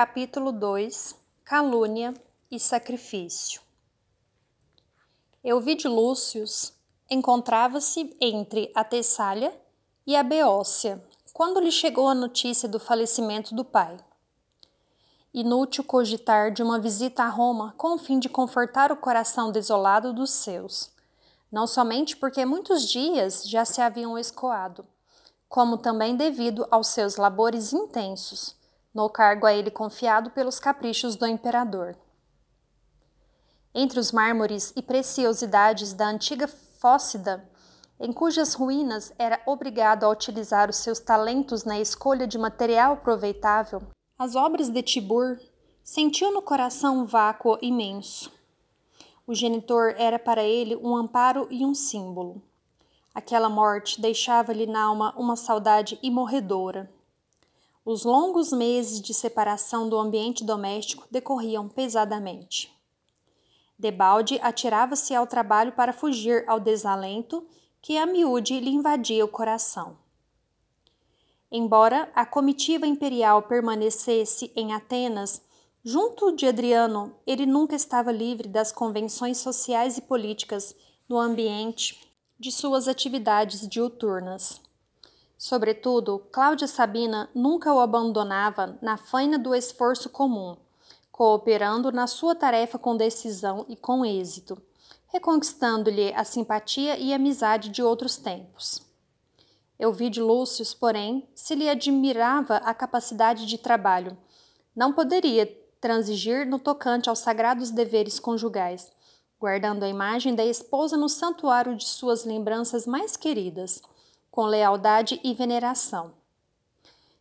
Capítulo 2 Calúnia e Sacrifício. Euvídio Lúcius encontrava-se entre a Tessália e a Beócia, quando lhe chegou a notícia do falecimento do pai. Inútil cogitar de uma visita a Roma com o fim de confortar o coração desolado dos seus, não somente porque muitos dias já se haviam escoado, como também devido aos seus labores intensos, no cargo a ele confiado pelos caprichos do imperador. Entre os mármores e preciosidades da antiga Fócida, em cujas ruínas era obrigado a utilizar os seus talentos na escolha de material aproveitável, as obras de Tibur, sentiu no coração um vácuo imenso. O genitor era para ele um amparo e um símbolo. Aquela morte deixava-lhe na alma uma saudade imorredora. Os longos meses de separação do ambiente doméstico decorriam pesadamente. Debalde atirava-se ao trabalho para fugir ao desalento que a miúde lhe invadia o coração. Embora a comitiva imperial permanecesse em Atenas, junto de Adriano, ele nunca estava livre das convenções sociais e políticas no ambiente de suas atividades diuturnas. Sobretudo, Cláudia Sabina nunca o abandonava na faina do esforço comum, cooperando na sua tarefa com decisão e com êxito, reconquistando-lhe a simpatia e amizade de outros tempos. Euvídio Lúcius, porém, se lhe admirava a capacidade de trabalho, não poderia transigir no tocante aos sagrados deveres conjugais, guardando a imagem da esposa no santuário de suas lembranças mais queridas, com lealdade e veneração.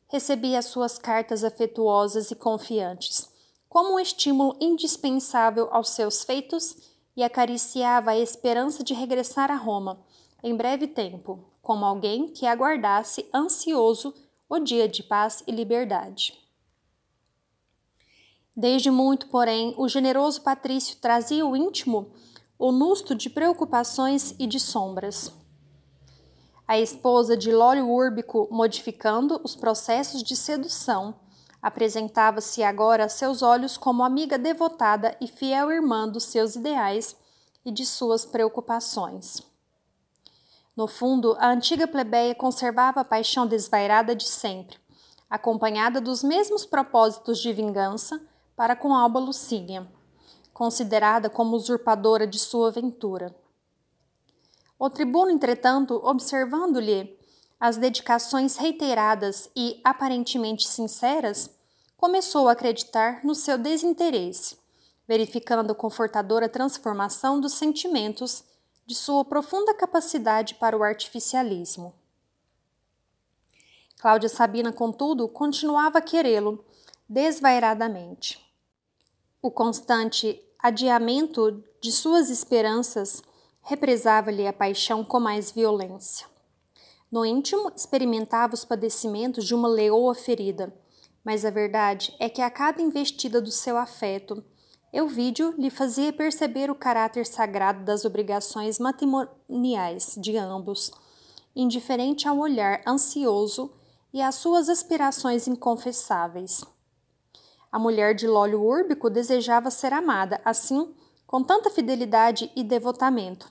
Recebia suas cartas afetuosas e confiantes, como um estímulo indispensável aos seus feitos, e acariciava a esperança de regressar a Roma, em breve tempo, como alguém que aguardasse ansioso o dia de paz e liberdade. Desde muito, porém, o generoso patrício trazia ao íntimo o nusto de preocupações e de sombras. A esposa de Lólio Úrbico, modificando os processos de sedução, apresentava-se agora a seus olhos como amiga devotada e fiel irmã dos seus ideais e de suas preocupações. No fundo, a antiga plebeia conservava a paixão desvairada de sempre, acompanhada dos mesmos propósitos de vingança para com Alba Lucínia, considerada como usurpadora de sua ventura. O tribuno, entretanto, observando-lhe as dedicações reiteradas e aparentemente sinceras, começou a acreditar no seu desinteresse, verificando a confortadora transformação dos sentimentos de sua profunda capacidade para o artificialismo. Cláudia Sabina, contudo, continuava a querê-lo desvairadamente. O constante adiamento de suas esperanças represava-lhe a paixão com mais violência. No íntimo, experimentava os padecimentos de uma leoa ferida, mas a verdade é que a cada investida do seu afeto, Euvídio lhe fazia perceber o caráter sagrado das obrigações matrimoniais de ambos, indiferente ao olhar ansioso e às suas aspirações inconfessáveis. A mulher de Lólio Úrbico desejava ser amada, assim, com tanta fidelidade e devotamento,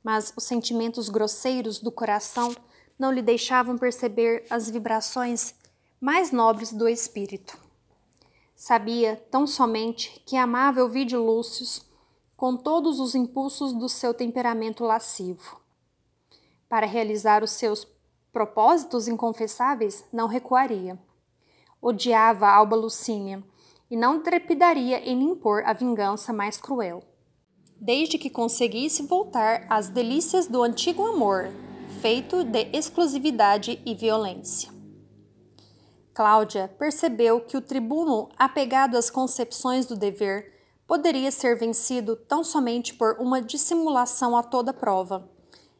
mas os sentimentos grosseiros do coração não lhe deixavam perceber as vibrações mais nobres do espírito. Sabia tão somente que amava Euvídio Lúcius com todos os impulsos do seu temperamento lascivo. Para realizar os seus propósitos inconfessáveis, não recuaria. Odiava Alba Lucínia e não trepidaria em impor a vingança mais cruel, desde que conseguisse voltar às delícias do antigo amor, feito de exclusividade e violência. Cláudia percebeu que o tribuno, apegado às concepções do dever, poderia ser vencido tão somente por uma dissimulação a toda prova,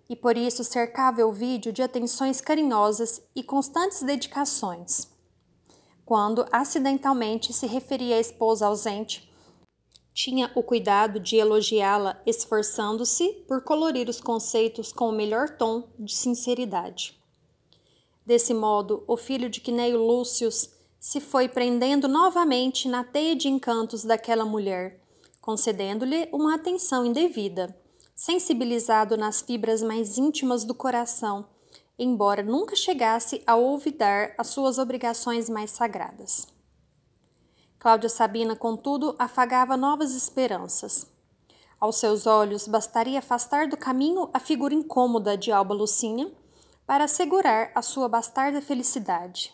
e por isso cercava Euvídio de atenções carinhosas e constantes dedicações. Quando acidentalmente se referia à esposa ausente, tinha o cuidado de elogiá-la, esforçando-se por colorir os conceitos com o melhor tom de sinceridade. Desse modo, o filho de Quinéio Lúcius se foi prendendo novamente na teia de encantos daquela mulher, concedendo-lhe uma atenção indevida, sensibilizado nas fibras mais íntimas do coração, embora nunca chegasse a olvidar as suas obrigações mais sagradas. Cláudia Sabina, contudo, afagava novas esperanças. Aos seus olhos, bastaria afastar do caminho a figura incômoda de Alba Lucinha para assegurar a sua bastarda felicidade.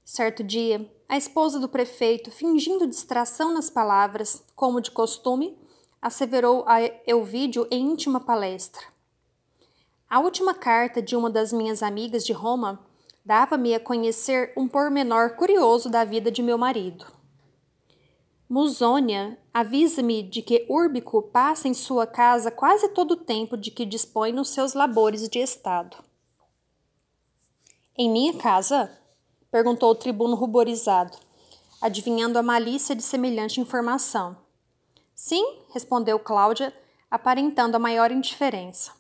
Certo dia, a esposa do prefeito, fingindo distração nas palavras, como de costume, asseverou a Elvídio em íntima palestra: a última carta de uma das minhas amigas de Roma dava-me a conhecer um pormenor curioso da vida de meu marido. Musônia avisa-me de que Úrbico passa em sua casa quase todo o tempo de que dispõe nos seus labores de estado. Em minha casa? Perguntou o tribuno ruborizado, adivinhando a malícia de semelhante informação. Sim, respondeu Cláudia, aparentando a maior indiferença.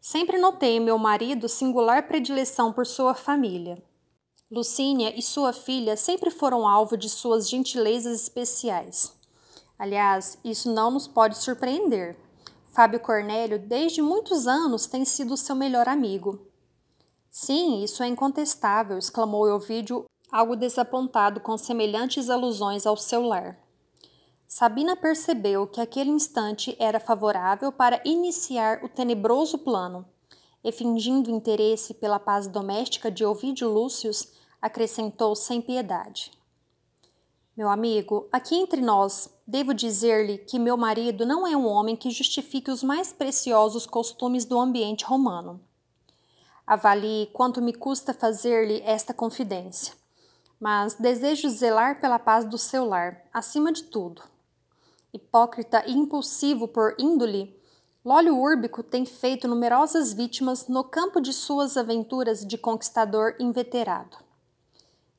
Sempre notei em meu marido singular predileção por sua família. Lucínia e sua filha sempre foram alvo de suas gentilezas especiais. Aliás, isso não nos pode surpreender. Fábio Cornélio, desde muitos anos, tem sido seu melhor amigo. Sim, isso é incontestável, exclamou Elvídio, algo desapontado com semelhantes alusões ao seu lar. Sabina percebeu que aquele instante era favorável para iniciar o tenebroso plano, e fingindo interesse pela paz doméstica de Ovídio Lúcius, acrescentou sem piedade. Meu amigo, aqui entre nós, devo dizer-lhe que meu marido não é um homem que justifique os mais preciosos costumes do ambiente romano. Avalie quanto me custa fazer-lhe esta confidência, mas desejo zelar pela paz do seu lar, acima de tudo. Hipócrita e impulsivo por índole, Lólio Úrbico tem feito numerosas vítimas no campo de suas aventuras de conquistador inveterado.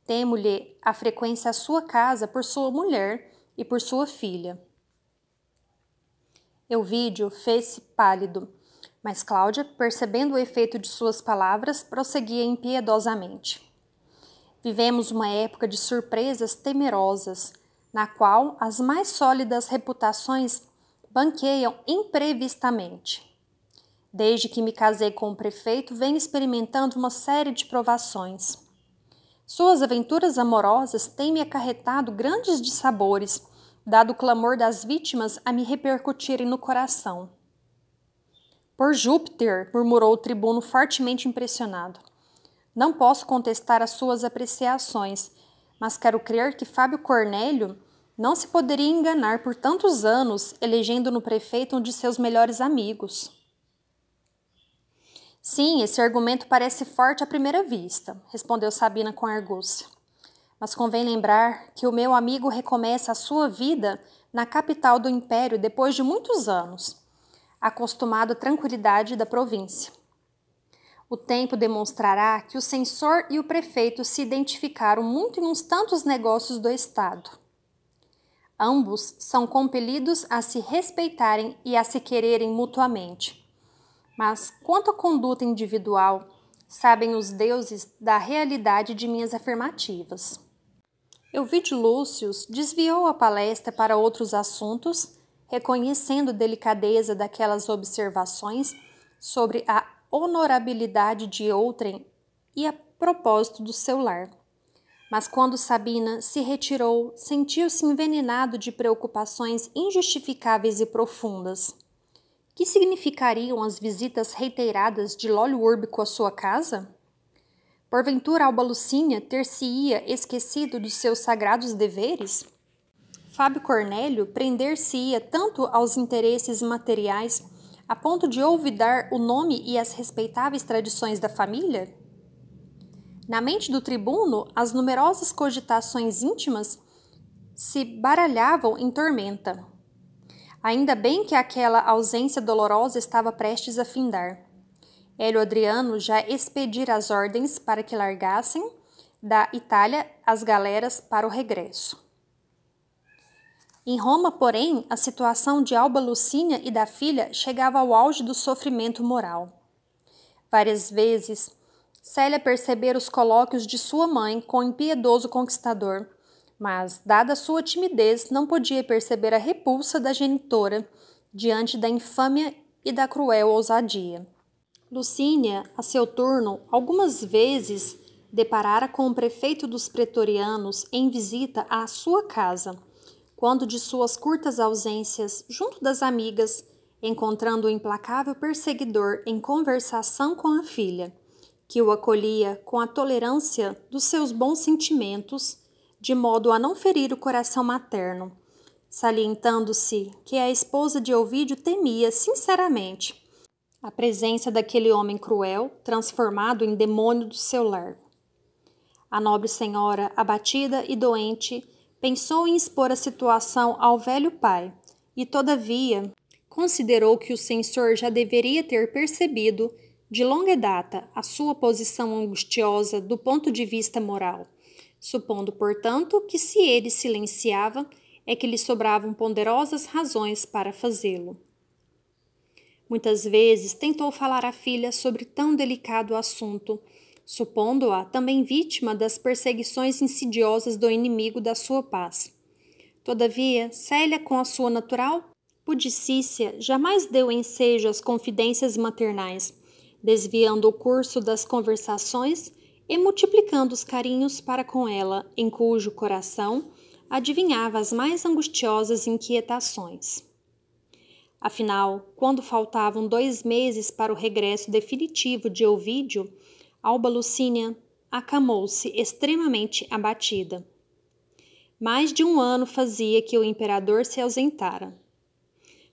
Temo-lhe a frequência à sua casa por sua mulher e por sua filha. Elvídio fez-se pálido, mas Cláudia, percebendo o efeito de suas palavras, prosseguia impiedosamente. Vivemos uma época de surpresas temerosas, na qual as mais sólidas reputações banqueiam imprevistamente. Desde que me casei com o prefeito, venho experimentando uma série de provações. Suas aventuras amorosas têm me acarretado grandes dissabores, dado o clamor das vítimas a me repercutirem no coração. Por Júpiter, murmurou o tribuno fortemente impressionado. Não posso contestar as suas apreciações, mas quero crer que Fábio Cornélio não se poderia enganar por tantos anos, elegendo no prefeito um de seus melhores amigos. Sim, esse argumento parece forte à primeira vista, respondeu Sabina com argúcia. Mas convém lembrar que o meu amigo recomeça a sua vida na capital do império depois de muitos anos, acostumado à tranquilidade da província. O tempo demonstrará que o censor e o prefeito se identificaram muito em uns tantos negócios do Estado. Ambos são compelidos a se respeitarem e a se quererem mutuamente. Mas, quanto à conduta individual, sabem os deuses da realidade de minhas afirmativas. Elvídio Lúcius desviou a palestra para outros assuntos, reconhecendo a delicadeza daquelas observações sobre a honorabilidade de outrem e a propósito do seu lar. Mas quando Sabina se retirou, sentiu-se envenenado de preocupações injustificáveis e profundas. Que significariam as visitas reiteradas de Lólio Úrbico à sua casa? Porventura Alba Lucinha ter-se-ia esquecido dos seus sagrados deveres? Fábio Cornélio prender-se-ia tanto aos interesses materiais a ponto de olvidar o nome e as respeitáveis tradições da família? Na mente do tribuno, as numerosas cogitações íntimas se baralhavam em tormenta. Ainda bem que aquela ausência dolorosa estava prestes a findar. Hélio Adriano já expedira as ordens para que largassem da Itália as galeras para o regresso. Em Roma, porém, a situação de Alba Lucínia e da filha chegava ao auge do sofrimento moral. Várias vezes, Célia percebera os colóquios de sua mãe com o impiedoso conquistador, mas, dada sua timidez, não podia perceber a repulsa da genitora diante da infâmia e da cruel ousadia. Lucínia, a seu turno, algumas vezes deparara com o prefeito dos pretorianos em visita à sua casa, quando de suas curtas ausências junto das amigas, encontrando o implacável perseguidor em conversação com a filha, que o acolhia com a tolerância dos seus bons sentimentos, de modo a não ferir o coração materno, salientando-se que a esposa de Ovídio temia sinceramente a presença daquele homem cruel, transformado em demônio do seu lar. A nobre senhora, abatida e doente, pensou em expor a situação ao velho pai e, todavia, considerou que o censor já deveria ter percebido, de longa data, a sua posição angustiosa do ponto de vista moral, supondo, portanto, que se ele silenciava, é que lhe sobravam ponderosas razões para fazê-lo. Muitas vezes tentou falar à filha sobre tão delicado assunto, supondo-a também vítima das perseguições insidiosas do inimigo da sua paz. Todavia, Célia, com a sua natural pudicícia, jamais deu ensejo às confidências maternais, desviando o curso das conversações e multiplicando os carinhos para com ela, em cujo coração adivinhava as mais angustiosas inquietações. Afinal, quando faltavam 2 meses para o regresso definitivo de Ovídio, Alba Lucínia acamou-se extremamente abatida. Mais de 1 ano fazia que o imperador se ausentara.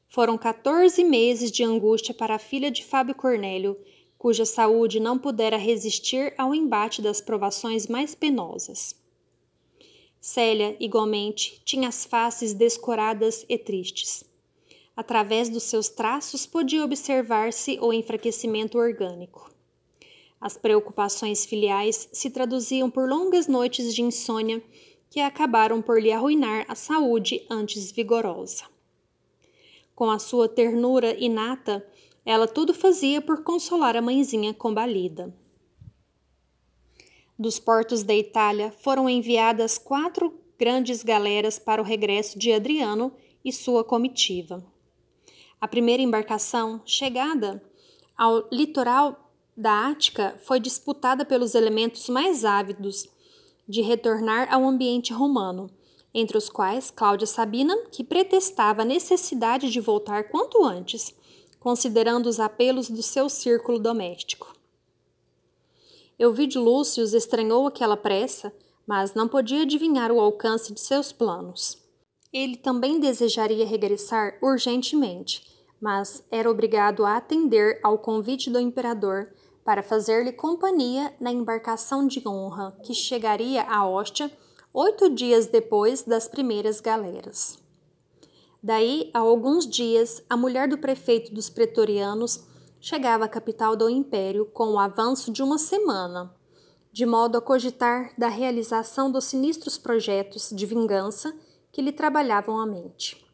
Foram 14 meses de angústia para a filha de Fábio Cornélio, cuja saúde não pudera resistir ao embate das provações mais penosas. Célia, igualmente, tinha as faces descoradas e tristes. Através dos seus traços podia observar-se o enfraquecimento orgânico. As preocupações filiais se traduziam por longas noites de insônia que acabaram por lhe arruinar a saúde antes vigorosa. Com a sua ternura inata, ela tudo fazia por consolar a mãezinha combalida. Dos portos da Itália foram enviadas 4 grandes galeras para o regresso de Adriano e sua comitiva. A primeira embarcação, chegada ao litoral da Ática, foi disputada pelos elementos mais ávidos de retornar ao ambiente romano, entre os quais Cláudia Sabina, que pretextava a necessidade de voltar quanto antes, considerando os apelos do seu círculo doméstico. Ovídio Lúcio estranhou aquela pressa, mas não podia adivinhar o alcance de seus planos. Ele também desejaria regressar urgentemente, mas era obrigado a atender ao convite do imperador para fazer-lhe companhia na embarcação de honra que chegaria a Ostia 8 dias depois das primeiras galeras. Daí a alguns dias, a mulher do prefeito dos pretorianos chegava à capital do império com o avanço de 1 semana, de modo a cogitar da realização dos sinistros projetos de vingança que lhe trabalhavam a mente.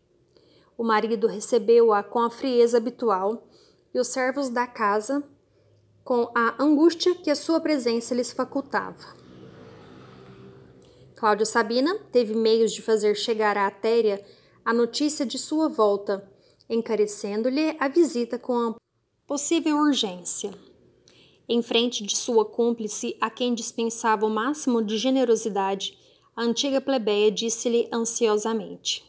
O marido recebeu-a com a frieza habitual e os servos da casa com a angústia que a sua presença lhes facultava. Cláudia Sabina teve meios de fazer chegar a Atéria a notícia de sua volta, encarecendo-lhe a visita com a possível urgência. Em frente de sua cúmplice, a quem dispensava o máximo de generosidade, a antiga plebeia disse-lhe ansiosamente: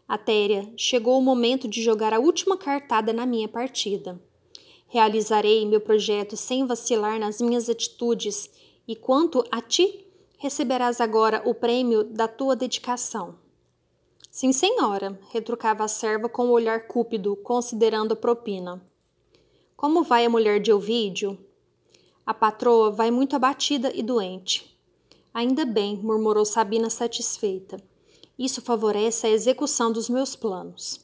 Atéria, chegou o momento de jogar a última cartada na minha partida. Realizarei meu projeto sem vacilar nas minhas atitudes e, quanto a ti, receberás agora o prêmio da tua dedicação. Sim, senhora, retrucava a serva com o olhar cúpido, considerando a propina. Como vai a mulher de Ovídio? A patroa vai muito abatida e doente. Ainda bem, murmurou Sabina satisfeita. Isso favorece a execução dos meus planos.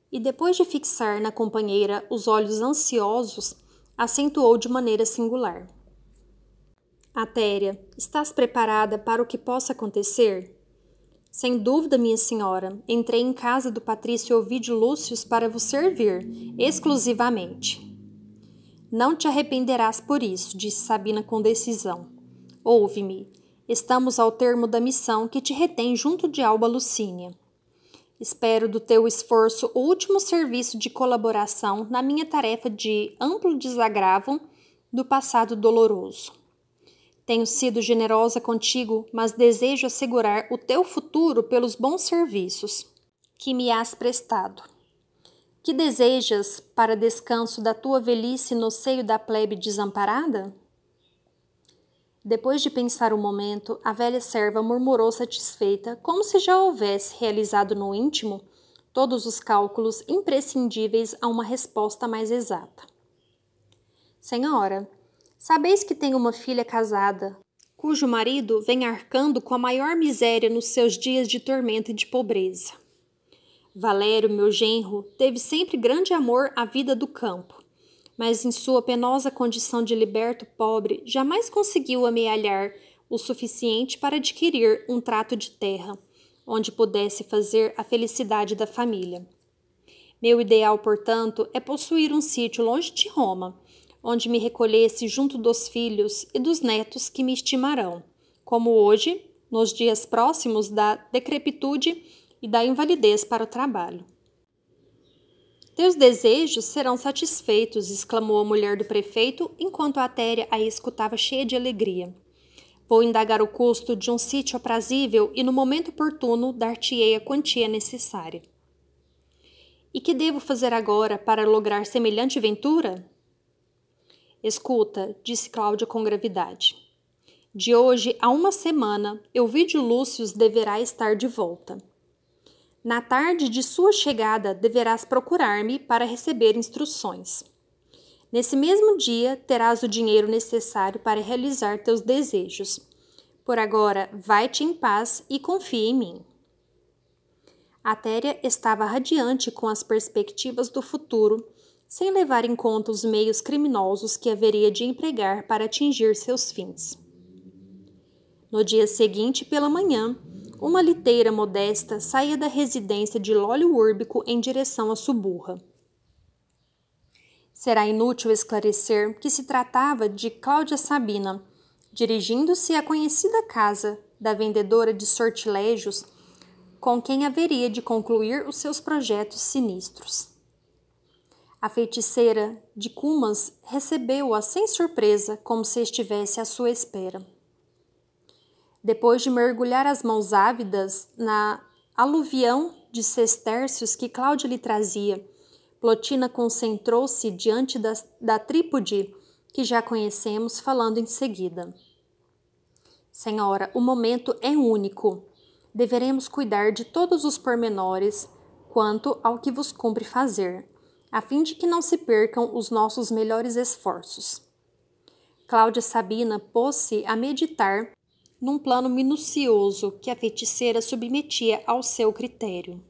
E depois de fixar na companheira os olhos ansiosos, acentuou de maneira singular. Atéria, estás preparada para o que possa acontecer? Sem dúvida, minha senhora, entrei em casa do patrício Ovídio Lúcio para vos servir, exclusivamente. Não te arrependerás por isso, disse Sabina com decisão. Ouve-me. Estamos ao termo da missão que te retém junto de Alba Lucínia. Espero do teu esforço o último serviço de colaboração na minha tarefa de amplo desagravo do passado doloroso. Tenho sido generosa contigo, mas desejo assegurar o teu futuro pelos bons serviços que me has prestado. Que desejas para descanso da tua velhice no seio da plebe desamparada? Depois de pensar um momento, a velha serva murmurou satisfeita, como se já houvesse realizado no íntimo todos os cálculos imprescindíveis a uma resposta mais exata. Senhora, sabeis que tenho uma filha casada, cujo marido vem arcando com a maior miséria nos seus dias de tormento e de pobreza. Valério, meu genro, teve sempre grande amor à vida do campo, mas em sua penosa condição de liberto pobre, jamais conseguiu amealhar o suficiente para adquirir um trato de terra, onde pudesse fazer a felicidade da família. Meu ideal, portanto, é possuir um sítio longe de Roma, onde me recolhesse junto dos filhos e dos netos que me estimarão, como hoje, nos dias próximos da decrepitude e da invalidez para o trabalho. Teus desejos serão satisfeitos, exclamou a mulher do prefeito, enquanto a Atéria a escutava cheia de alegria. Vou indagar o custo de um sítio aprazível e no momento oportuno dar-te-ei a quantia necessária. E que devo fazer agora para lograr semelhante ventura? Escuta, disse Cláudia com gravidade. De hoje a uma semana, Elvídio Lúcio deverá estar de volta. Na tarde de sua chegada, deverás procurar-me para receber instruções. Nesse mesmo dia, terás o dinheiro necessário para realizar teus desejos. Por agora, vai-te em paz e confia em mim. Atéria estava radiante com as perspectivas do futuro, sem levar em conta os meios criminosos que haveria de empregar para atingir seus fins. No dia seguinte, pela manhã, uma liteira modesta saía da residência de Lólio Úrbico em direção à Suburra. Será inútil esclarecer que se tratava de Cláudia Sabina, dirigindo-se à conhecida casa da vendedora de sortilégios, com quem haveria de concluir os seus projetos sinistros. A feiticeira de Cumas recebeu-a sem surpresa, como se estivesse à sua espera. Depois de mergulhar as mãos ávidas na aluvião de sestércios que Cláudia lhe trazia, Plotina concentrou-se diante da trípode que já conhecemos, falando em seguida. Senhora, o momento é único. Deveremos cuidar de todos os pormenores quanto ao que vos cumpre fazer, a fim de que não se percam os nossos melhores esforços. Cláudia Sabina pôs-se a meditar num plano minucioso que a feiticeira submetia ao seu critério.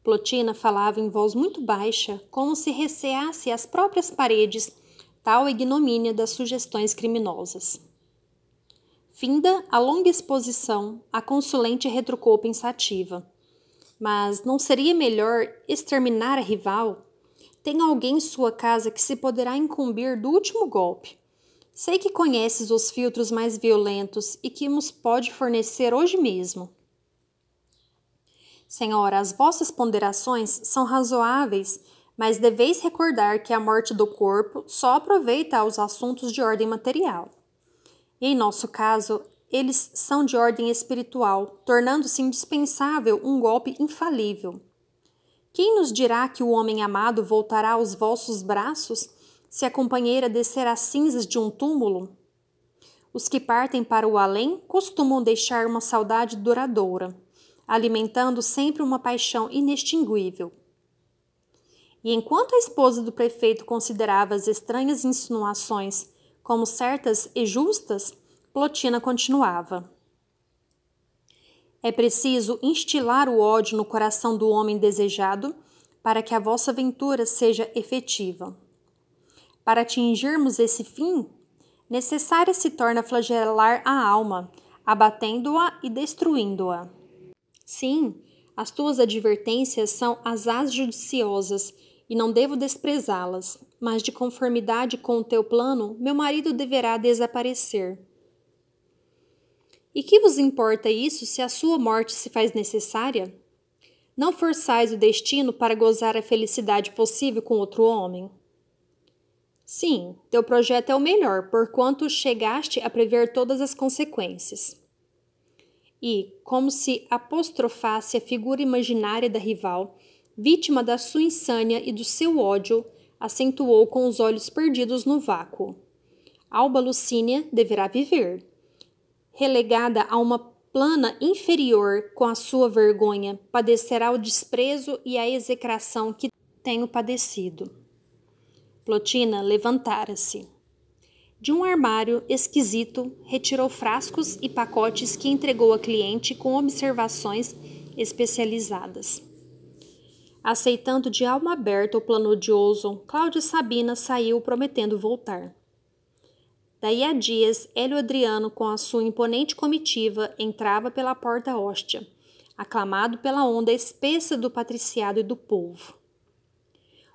Plotina falava em voz muito baixa, como se receasse às próprias paredes tal ignomínia das sugestões criminosas. Finda a longa exposição, a consulente retrucou pensativa. Mas não seria melhor exterminar a rival? Tem alguém em sua casa que se poderá incumbir do último golpe. Sei que conheces os filtros mais violentos e que nos pode fornecer hoje mesmo. Senhora, as vossas ponderações são razoáveis, mas deveis recordar que a morte do corpo só aproveita aos assuntos de ordem material. E em nosso caso, eles são de ordem espiritual, tornando-se indispensável um golpe infalível. Quem nos dirá que o homem amado voltará aos vossos braços se a companheira descer às cinzas de um túmulo? Os que partem para o além costumam deixar uma saudade duradoura, alimentando sempre uma paixão inextinguível. E enquanto a esposa do prefeito considerava as estranhas insinuações como certas e justas, Plotina continuava. É preciso instilar o ódio no coração do homem desejado para que a vossa aventura seja efetiva. Para atingirmos esse fim, necessária se torna flagelar a alma, abatendo-a e destruindo-a. Sim, as tuas advertências são asaz judiciosas e não devo desprezá-las, mas de conformidade com o teu plano, meu marido deverá desaparecer. E que vos importa isso se a sua morte se faz necessária? Não forçais o destino para gozar a felicidade possível com outro homem? Sim, teu projeto é o melhor, porquanto chegaste a prever todas as consequências. E, como se apostrofasse a figura imaginária da rival, vítima da sua insânia e do seu ódio, acentuou com os olhos perdidos no vácuo. Alba Lucínia deverá viver. Relegada a uma plana inferior com a sua vergonha, padecerá o desprezo e a execração que tenho padecido. Plotina levantara-se. De um armário esquisito, retirou frascos e pacotes que entregou à cliente com observações especializadas. Aceitando de alma aberta o plano odioso, Cláudia Sabina saiu prometendo voltar. Daí a dias, Hélio Adriano, com a sua imponente comitiva, entrava pela porta hóstia, aclamado pela onda espessa do patriciado e do povo.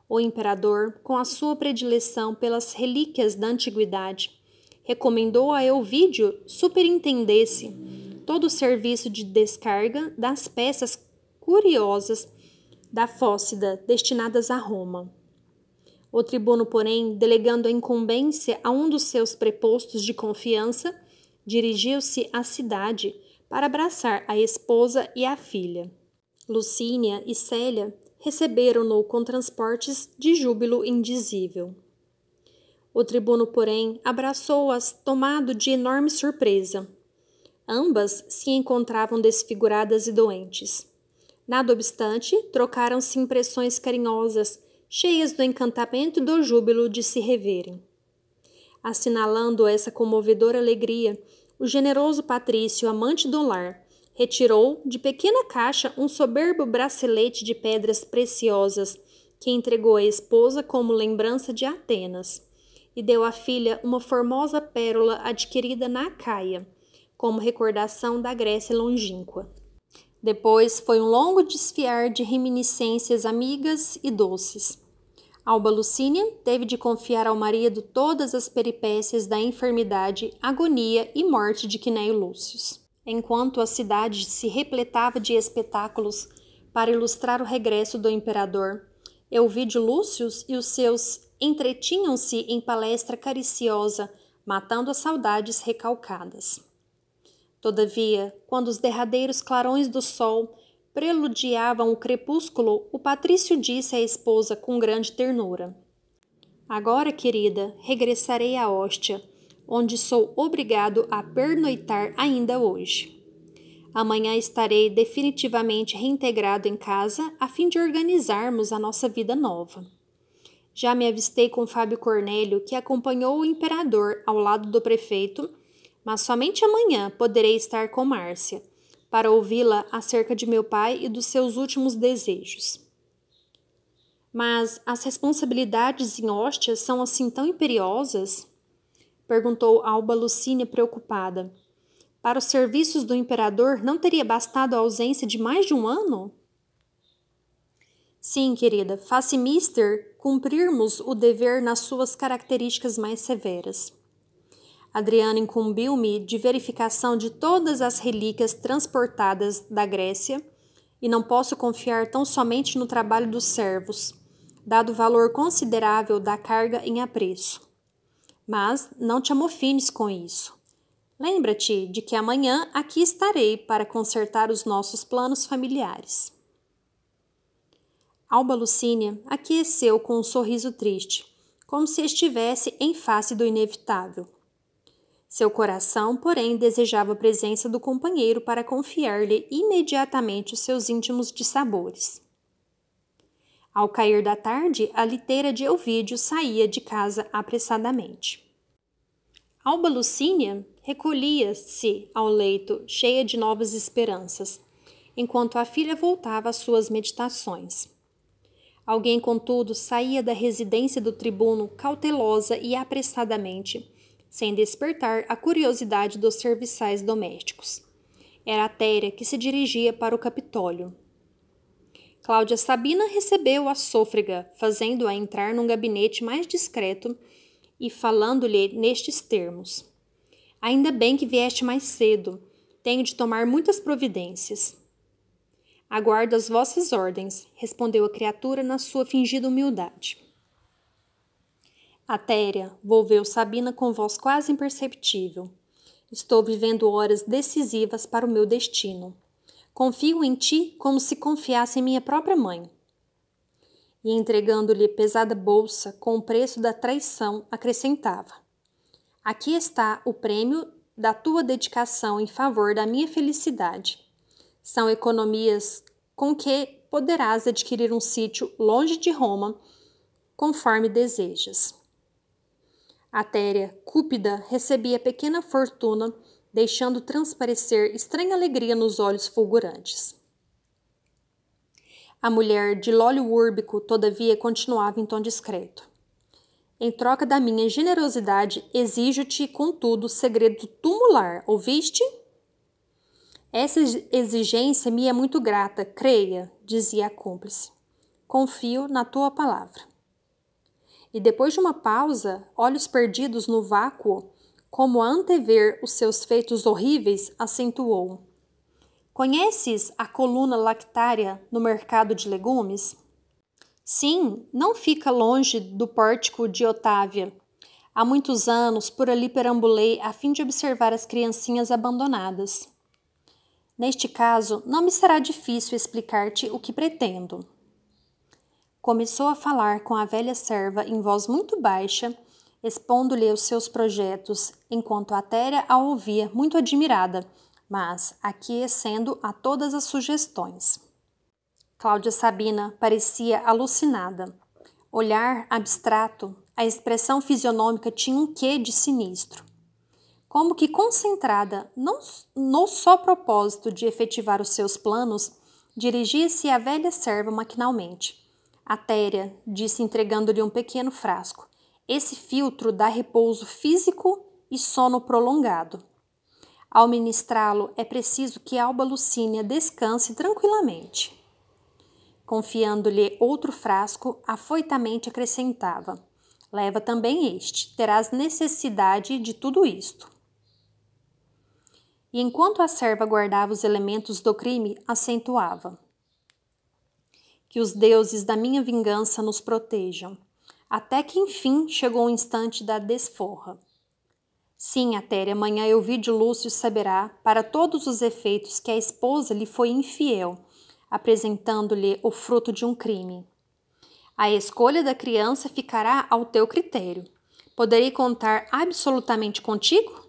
O imperador, com a sua predileção pelas relíquias da antiguidade, recomendou a Elvídio superintendesse todo o serviço de descarga das peças curiosas da Fócida destinadas a Roma. O tribuno, porém, delegando a incumbência a um dos seus prepostos de confiança, dirigiu-se à cidade para abraçar a esposa e a filha. Lucínia e Célia receberam-no com transportes de júbilo indizível. O tribuno, porém, abraçou-as tomado de enorme surpresa. Ambas se encontravam desfiguradas e doentes. Nada obstante, trocaram-se impressões carinhosas, cheias do encantamento e do júbilo de se reverem. Assinalando essa comovedora alegria, o generoso patrício, amante do lar, retirou de pequena caixa um soberbo bracelete de pedras preciosas que entregou à esposa como lembrança de Atenas e deu à filha uma formosa pérola adquirida na Acaia, como recordação da Grécia longínqua. Depois foi um longo desfiar de reminiscências amigas e doces. Alba Lucínia teve de confiar ao marido todas as peripécias da enfermidade, agonia e morte de Quinéio Lúcio. Enquanto a cidade se repletava de espetáculos para ilustrar o regresso do imperador, Elvídio Lúcio e os seus entretinham-se em palestra cariciosa, matando as saudades recalcadas. Todavia, quando os derradeiros clarões do sol preludiavam o crepúsculo, o patrício disse à esposa com grande ternura: Agora, querida, regressarei à Hóstia, onde sou obrigado a pernoitar ainda hoje. Amanhã estarei definitivamente reintegrado em casa a fim de organizarmos a nossa vida nova. Já me avistei com Fábio Cornélio, que acompanhou o imperador ao lado do prefeito, mas somente amanhã poderei estar com Márcia, para ouvi-la acerca de meu pai e dos seus últimos desejos. Mas as responsabilidades em Hóstia são assim tão imperiosas? Perguntou Alba Lucínia preocupada. Para os serviços do imperador não teria bastado a ausência de mais de um ano? Sim, querida, faz-se mister cumprirmos o dever nas suas características mais severas. Adriano incumbiu-me de verificação de todas as relíquias transportadas da Grécia e não posso confiar tão somente no trabalho dos servos, dado o valor considerável da carga em apreço. Mas não te amofines com isso. Lembra-te de que amanhã aqui estarei para consertar os nossos planos familiares. Alba Lucínia aqueceu com um sorriso triste, como se estivesse em face do inevitável. Seu coração, porém, desejava a presença do companheiro para confiar-lhe imediatamente os seus íntimos dissabores. Ao cair da tarde, a liteira de Elvídio saía de casa apressadamente. Alba Lucínia recolhia-se ao leito, cheia de novas esperanças, enquanto a filha voltava às suas meditações. Alguém, contudo, saía da residência do tribuno cautelosa e apressadamente, sem despertar a curiosidade dos serviçais domésticos. Era a Téria que se dirigia para o Capitólio. Cláudia Sabina recebeu a sôfrega, fazendo-a entrar num gabinete mais discreto e falando-lhe nestes termos: Ainda bem que vieste mais cedo. Tenho de tomar muitas providências. Aguardo as vossas ordens, respondeu a criatura na sua fingida humildade. Atéria, volveu Sabina com voz quase imperceptível. Estou vivendo horas decisivas para o meu destino. Confio em ti como se confiasse em minha própria mãe. E entregando-lhe pesada bolsa com o preço da traição, acrescentava: Aqui está o prêmio da tua dedicação em favor da minha felicidade. São economias com que poderás adquirir um sítio longe de Roma, conforme desejas. Atéria, cúpida, recebia pequena fortuna, deixando transparecer estranha alegria nos olhos fulgurantes. A mulher de Lólio Úrbico, todavia, continuava em tom discreto. Em troca da minha generosidade, exijo-te, contudo, segredo tumular, ouviste? Essa exigência me é muito grata, creia, dizia a cúmplice. Confio na tua palavra. E depois de uma pausa, olhos perdidos no vácuo, como a antever os seus feitos horríveis, acentuou: Conheces a coluna lactária no mercado de legumes? Sim, não fica longe do pórtico de Otávia. Há muitos anos por ali perambulei a fim de observar as criancinhas abandonadas. Neste caso, não me será difícil explicar-te o que pretendo. Começou a falar com a velha serva em voz muito baixa, expondo-lhe os seus projetos, enquanto Atéria a ouvia muito admirada, mas aquecendo a todas as sugestões. Cláudia Sabina parecia alucinada. Olhar abstrato, a expressão fisionômica tinha um quê de sinistro. Como que concentrada no só propósito de efetivar os seus planos, dirigia-se à velha serva maquinalmente. Atéria, disse entregando-lhe um pequeno frasco. Esse filtro dá repouso físico e sono prolongado. Ao ministrá-lo, é preciso que Alba Lucínia descanse tranquilamente. Confiando-lhe outro frasco, afoitamente acrescentava: Leva também este, terás necessidade de tudo isto. E enquanto a serva guardava os elementos do crime, acentuava: Que os deuses da minha vingança nos protejam, até que enfim chegou o instante da desforra. Sim, Atéria, amanhã Elvídio Lúcio saberá, para todos os efeitos, que a esposa lhe foi infiel, apresentando-lhe o fruto de um crime. A escolha da criança ficará ao teu critério. Poderei contar absolutamente contigo?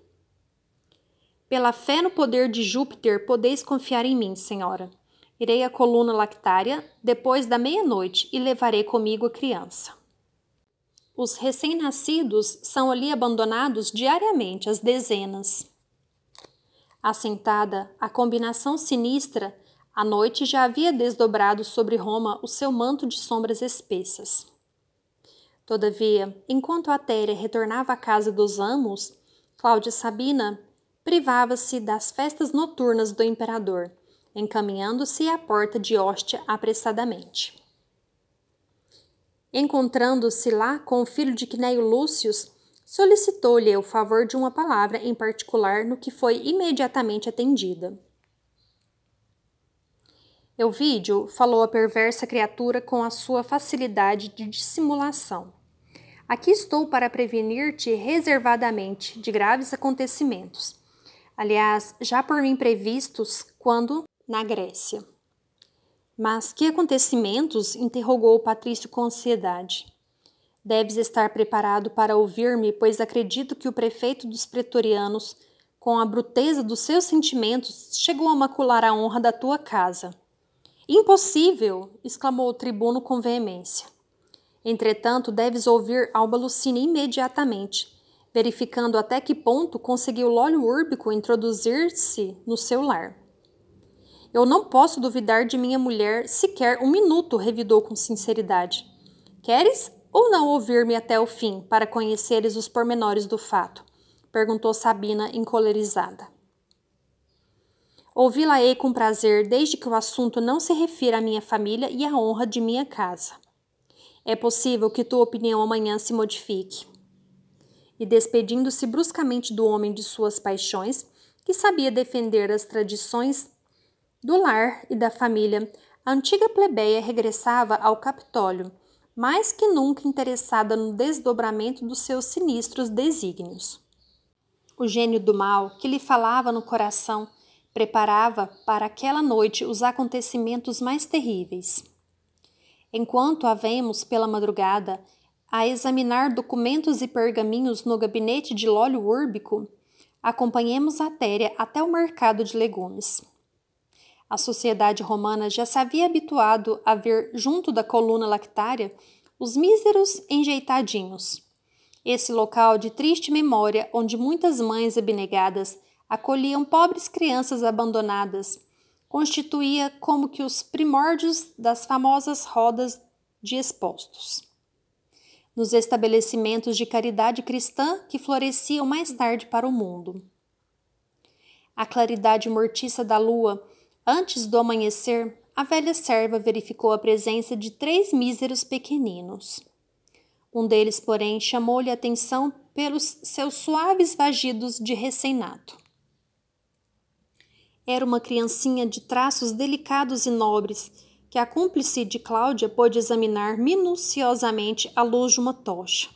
Pela fé no poder de Júpiter, podeis confiar em mim, senhora. Irei à coluna lactária depois da meia-noite e levarei comigo a criança. Os recém-nascidos são ali abandonados diariamente, às dezenas. Assentada, a combinação sinistra, a noite já havia desdobrado sobre Roma o seu manto de sombras espessas. Todavia, enquanto Atéria retornava à casa dos amos, Cláudia Sabina privava-se das festas noturnas do imperador, encaminhando-se à porta de Ostia apressadamente. Encontrando-se lá com o filho de Cneio Lúcius, solicitou-lhe o favor de uma palavra em particular, no que foi imediatamente atendida. Elvídio, falou a perversa criatura com a sua facilidade de dissimulação. Aqui estou para prevenir-te reservadamente de graves acontecimentos. Aliás, já por mim previstos quando na Grécia. Mas que acontecimentos? Interrogou o patrício com ansiedade. Deves estar preparado para ouvir-me, pois acredito que o prefeito dos pretorianos, com a bruteza dos seus sentimentos, chegou a macular a honra da tua casa. Impossível! Exclamou o tribuno com veemência. Entretanto, deves ouvir Alba Lucínia imediatamente, verificando até que ponto conseguiu Lólio Úrbico introduzir-se no seu lar. Eu não posso duvidar de minha mulher sequer um minuto, revidou com sinceridade. Queres ou não ouvir-me até o fim, para conheceres os pormenores do fato? Perguntou Sabina, encolerizada. Ouvi-la-ei com prazer, desde que o assunto não se refira à minha família e à honra de minha casa. É possível que tua opinião amanhã se modifique. E despedindo-se bruscamente do homem de suas paixões, que sabia defender as tradições do lar e da família, a antiga plebeia regressava ao Capitólio, mais que nunca interessada no desdobramento dos seus sinistros desígnios. O gênio do mal, que lhe falava no coração, preparava para aquela noite os acontecimentos mais terríveis. Enquanto a vemos pela madrugada a examinar documentos e pergaminhos no gabinete de Lólio Úrbico, acompanhemos a Téria até o mercado de legumes. A sociedade romana já se havia habituado a ver junto da coluna lactária os míseros enjeitadinhos. Esse local de triste memória onde muitas mães abnegadas acolhiam pobres crianças abandonadas, constituía como que os primórdios das famosas rodas de expostos. Nos estabelecimentos de caridade cristã que floresciam mais tarde para o mundo. A claridade mortiça da lua, antes do amanhecer, a velha serva verificou a presença de 3 míseros pequeninos. Um deles, porém, chamou-lhe a atenção pelos seus suaves vagidos de recém-nato. Era uma criancinha de traços delicados e nobres, que a cúmplice de Cláudia pôde examinar minuciosamente à luz de uma tocha.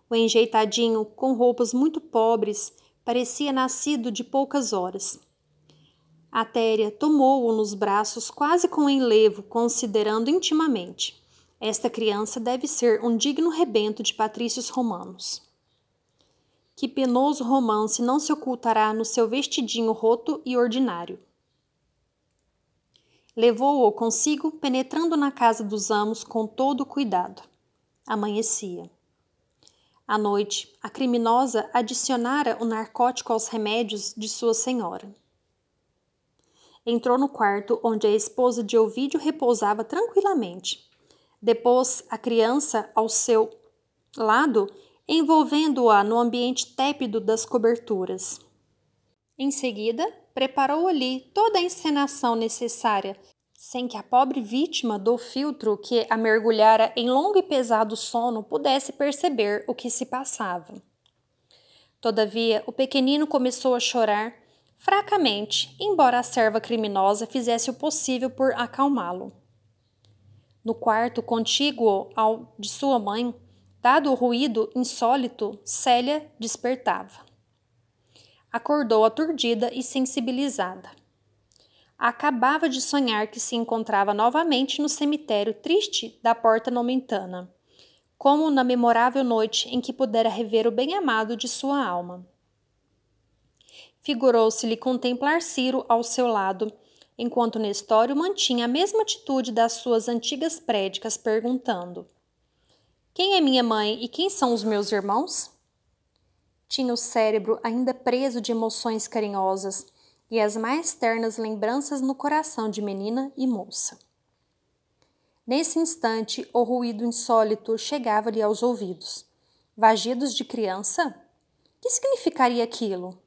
O enjeitadinho, com roupas muito pobres, parecia nascido de poucas horas. A Téria tomou-o nos braços quase com enlevo, considerando intimamente: esta criança deve ser um digno rebento de patrícios romanos. Que penoso romance não se ocultará no seu vestidinho roto e ordinário. Levou-o consigo, penetrando na casa dos amos com todo o cuidado. Amanhecia. À noite, a criminosa adicionara o narcótico aos remédios de sua senhora. Entrou no quarto onde a esposa de Ovídio repousava tranquilamente. Depôs a criança ao seu lado, envolvendo-a no ambiente tépido das coberturas. Em seguida, preparou ali toda a encenação necessária, sem que a pobre vítima do filtro que a mergulhara em longo e pesado sono pudesse perceber o que se passava. Todavia, o pequenino começou a chorar fracamente, embora a serva criminosa fizesse o possível por acalmá-lo. No quarto contíguo ao de sua mãe, dado o ruído insólito, Célia despertava. Acordou aturdida e sensibilizada. Acabava de sonhar que se encontrava novamente no cemitério triste da Porta Nomentana, como na memorável noite em que pudera rever o bem-amado de sua alma. Figurou-se-lhe contemplar Ciro ao seu lado, enquanto Nestório mantinha a mesma atitude das suas antigas prédicas, perguntando: quem é minha mãe e quem são os meus irmãos? Tinha o cérebro ainda preso de emoções carinhosas e as mais ternas lembranças no coração de menina e moça. Nesse instante, o ruído insólito chegava-lhe aos ouvidos. Vagidos de criança? Que significaria aquilo?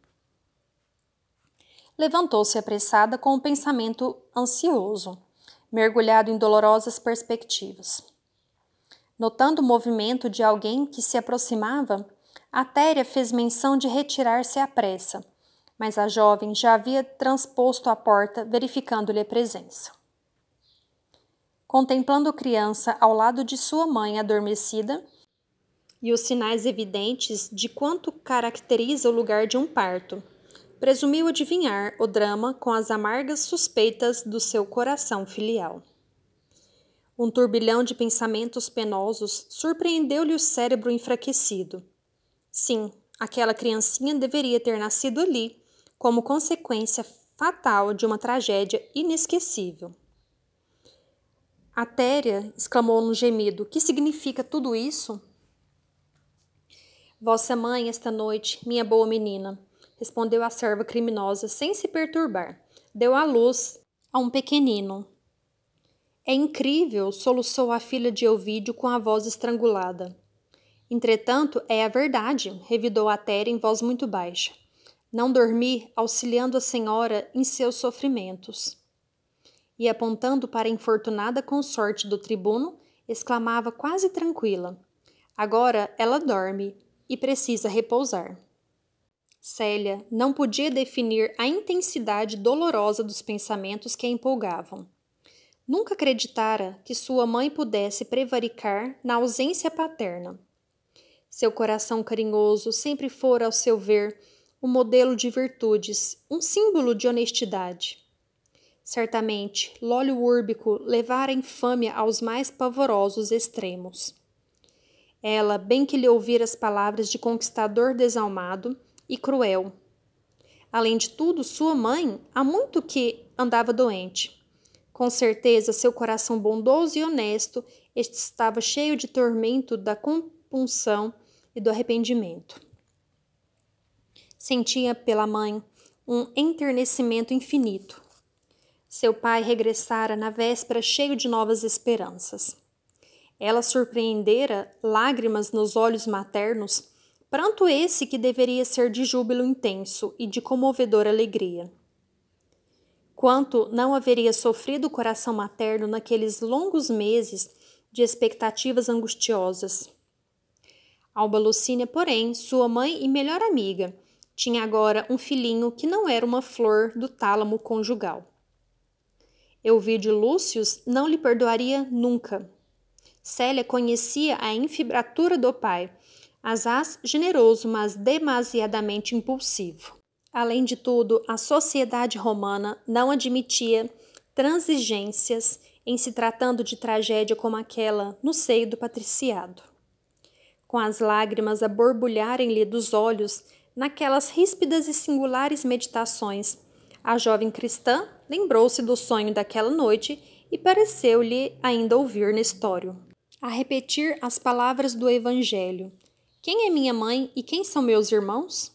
Levantou-se apressada com o pensamento ansioso, mergulhado em dolorosas perspectivas. Notando o movimento de alguém que se aproximava, a Téria fez menção de retirar-se à pressa, mas a jovem já havia transposto a porta, verificando-lhe a presença. Contemplando a criança ao lado de sua mãe adormecida e os sinais evidentes de quanto caracteriza o lugar de um parto, presumiu adivinhar o drama com as amargas suspeitas do seu coração filial. Um turbilhão de pensamentos penosos surpreendeu-lhe o cérebro enfraquecido. Sim, aquela criancinha deveria ter nascido ali, como consequência fatal de uma tragédia inesquecível. A Téria exclamou num gemido: que significa tudo isso? Vossa mãe, esta noite, minha boa menina, respondeu a serva criminosa sem se perturbar, deu à luz a um pequenino. É incrível, soluçou a filha de Ovídio com a voz estrangulada. Entretanto, é a verdade, revidou a Téria em voz muito baixa. Não dormi auxiliando a senhora em seus sofrimentos. E apontando para a infortunada consorte do tribuno, exclamava quase tranquila: agora ela dorme e precisa repousar. Célia não podia definir a intensidade dolorosa dos pensamentos que a empolgavam. Nunca acreditara que sua mãe pudesse prevaricar na ausência paterna. Seu coração carinhoso sempre fora, ao seu ver, um modelo de virtudes, um símbolo de honestidade. Certamente, l'óleo úrbico levara a infâmia aos mais pavorosos extremos. Ela bem que lhe ouvira as palavras de conquistador desalmado e cruel. Além de tudo, sua mãe, há muito que andava doente. Com certeza, seu coração bondoso e honesto estava cheio de tormento da compunção e do arrependimento. Sentia pela mãe um enternecimento infinito. Seu pai regressara na véspera cheio de novas esperanças. Ela surpreendera lágrimas nos olhos maternos, pranto esse que deveria ser de júbilo intenso e de comovedora alegria. Quanto não haveria sofrido o coração materno naqueles longos meses de expectativas angustiosas. Alba Lucínia, porém, sua mãe e melhor amiga, tinha agora um filhinho que não era uma flor do tálamo conjugal. Elvídio Lúcius não lhe perdoaria nunca. Célia conhecia a infibratura do pai, asaz generoso, mas demasiadamente impulsivo. Além de tudo, a sociedade romana não admitia transigências em se tratando de tragédia como aquela no seio do patriciado. Com as lágrimas a borbulharem-lhe dos olhos naquelas ríspidas e singulares meditações, a jovem cristã lembrou-se do sonho daquela noite e pareceu-lhe ainda ouvir Nestório a repetir as palavras do Evangelho: quem é minha mãe e quem são meus irmãos?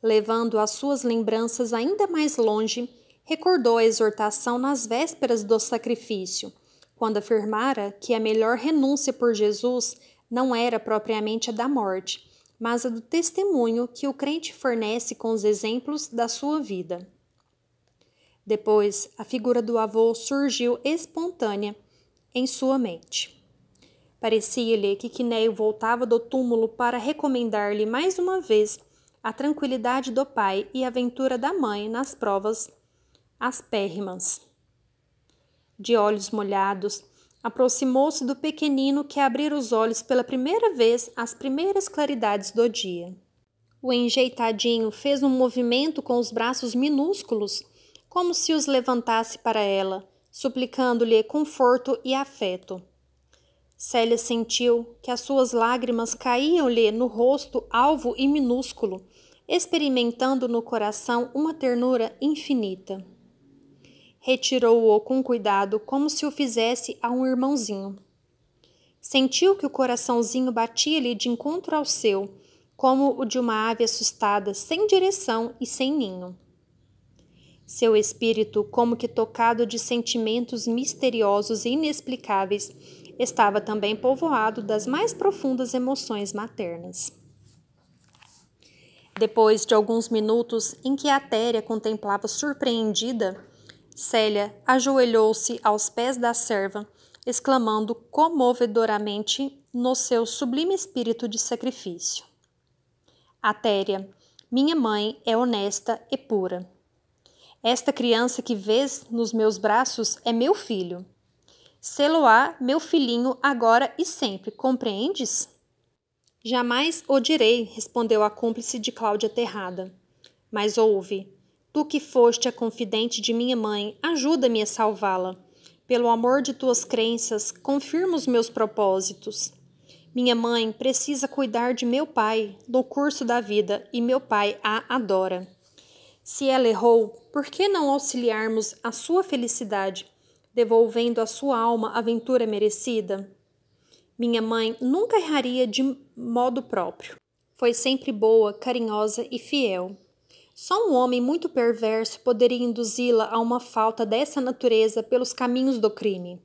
Levando as suas lembranças ainda mais longe, recordou a exortação nas vésperas do sacrifício, quando afirmara que a melhor renúncia por Jesus não era propriamente a da morte, mas a do testemunho que o crente fornece com os exemplos da sua vida. Depois, a figura do avô surgiu espontânea em sua mente. Parecia-lhe que Quinéio voltava do túmulo para recomendar-lhe mais uma vez a tranquilidade do pai e a ventura da mãe nas provas aspérrimas. De olhos molhados, aproximou-se do pequenino que abrira os olhos pela primeira vez às primeiras claridades do dia. O enjeitadinho fez um movimento com os braços minúsculos, como se os levantasse para ela, suplicando-lhe conforto e afeto. Célia sentiu que as suas lágrimas caíam-lhe no rosto alvo e minúsculo, experimentando no coração uma ternura infinita. Retirou-o com cuidado, como se o fizesse a um irmãozinho. Sentiu que o coraçãozinho batia-lhe de encontro ao seu, como o de uma ave assustada, sem direção e sem ninho. Seu espírito, como que tocado de sentimentos misteriosos e inexplicáveis, estava também povoado das mais profundas emoções maternas. Depois de alguns minutos em que a Téria contemplava surpreendida, Célia ajoelhou-se aos pés da serva, exclamando comovedoramente no seu sublime espírito de sacrifício: Atéria, minha mãe é honesta e pura. Esta criança que vês nos meus braços é meu filho. Sê-lo-á meu filhinho agora e sempre, compreendes? Jamais o direi, respondeu a cúmplice de Cláudia aterrada. Mas ouve, tu que foste a confidente de minha mãe, ajuda-me a salvá-la. Pelo amor de tuas crenças, confirma os meus propósitos. Minha mãe precisa cuidar de meu pai no curso da vida e meu pai a adora. Se ela errou, por que não auxiliarmos a sua felicidade, devolvendo à sua alma a ventura merecida? Minha mãe nunca erraria de modo próprio. Foi sempre boa, carinhosa e fiel. Só um homem muito perverso poderia induzi-la a uma falta dessa natureza pelos caminhos do crime.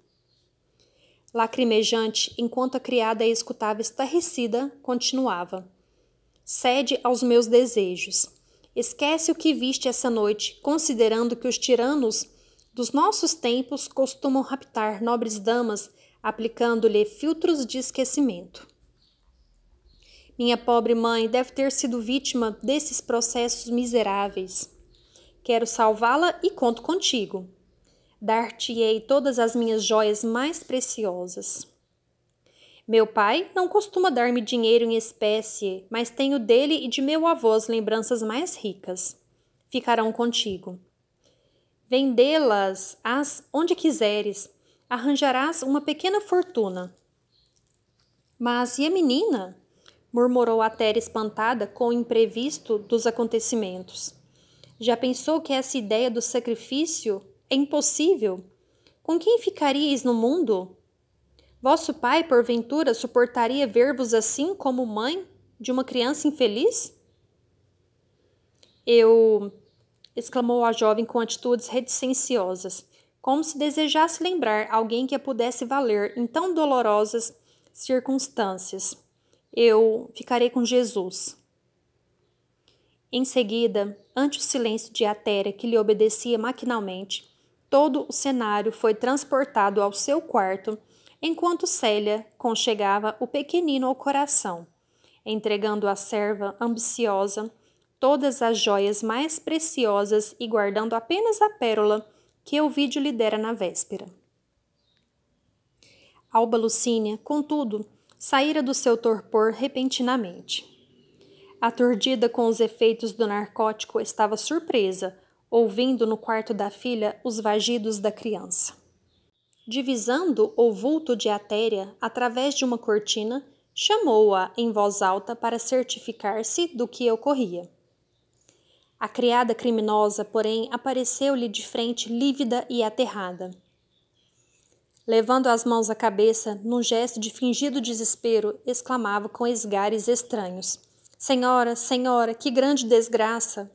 Lacrimejante, enquanto a criada a escutava estarrecida, continuava: Cede aos meus desejos. Esquece o que viste essa noite, considerando que os tiranos dos nossos tempos costumam raptar nobres damas, aplicando-lhe filtros de esquecimento. Minha pobre mãe deve ter sido vítima desses processos miseráveis. Quero salvá-la e conto contigo. Dar-te-ei todas as minhas joias mais preciosas. Meu pai não costuma dar-me dinheiro em espécie, mas tenho dele e de meu avô as lembranças mais ricas. Ficarão contigo. Vendê-las onde quiseres, arranjarás uma pequena fortuna. Mas e a menina? Murmurou Atéria espantada com o imprevisto dos acontecimentos. Já pensou que essa ideia do sacrifício é impossível? Com quem ficaríeis no mundo? Vosso pai, porventura, suportaria ver-vos assim como mãe de uma criança infeliz? Exclamou a jovem com atitudes reticenciosas, como se desejasse lembrar alguém que a pudesse valer em tão dolorosas circunstâncias. Eu ficarei com Jesus. Em seguida, ante o silêncio de Atéria, que lhe obedecia maquinalmente, todo o cenário foi transportado ao seu quarto, enquanto Célia conchegava o pequenino ao coração, entregando à serva ambiciosa todas as joias mais preciosas e guardando apenas a pérola que Ovídio lhe dera na véspera. Alba Lucínia, contudo, saíra do seu torpor repentinamente. Aturdida com os efeitos do narcótico, estava surpresa, ouvindo no quarto da filha os vagidos da criança. Divisando o vulto de Atéria através de uma cortina, chamou-a em voz alta para certificar-se do que ocorria. A criada criminosa, porém, apareceu-lhe de frente lívida e aterrada. Levando as mãos à cabeça, num gesto de fingido desespero, exclamava com esgares estranhos: Senhora, senhora, que grande desgraça!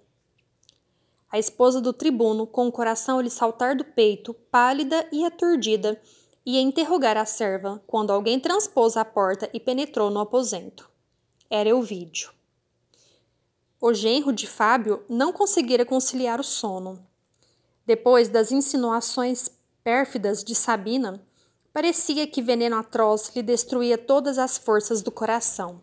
A esposa do tribuno, com o coração a lhe saltar do peito, pálida e aturdida, ia interrogar a serva, quando alguém transpôs a porta e penetrou no aposento. Era Ovídio. O genro de Fábio não conseguira conciliar o sono. Depois das insinuações pérfidas de Sabina, parecia que veneno atroz lhe destruía todas as forças do coração.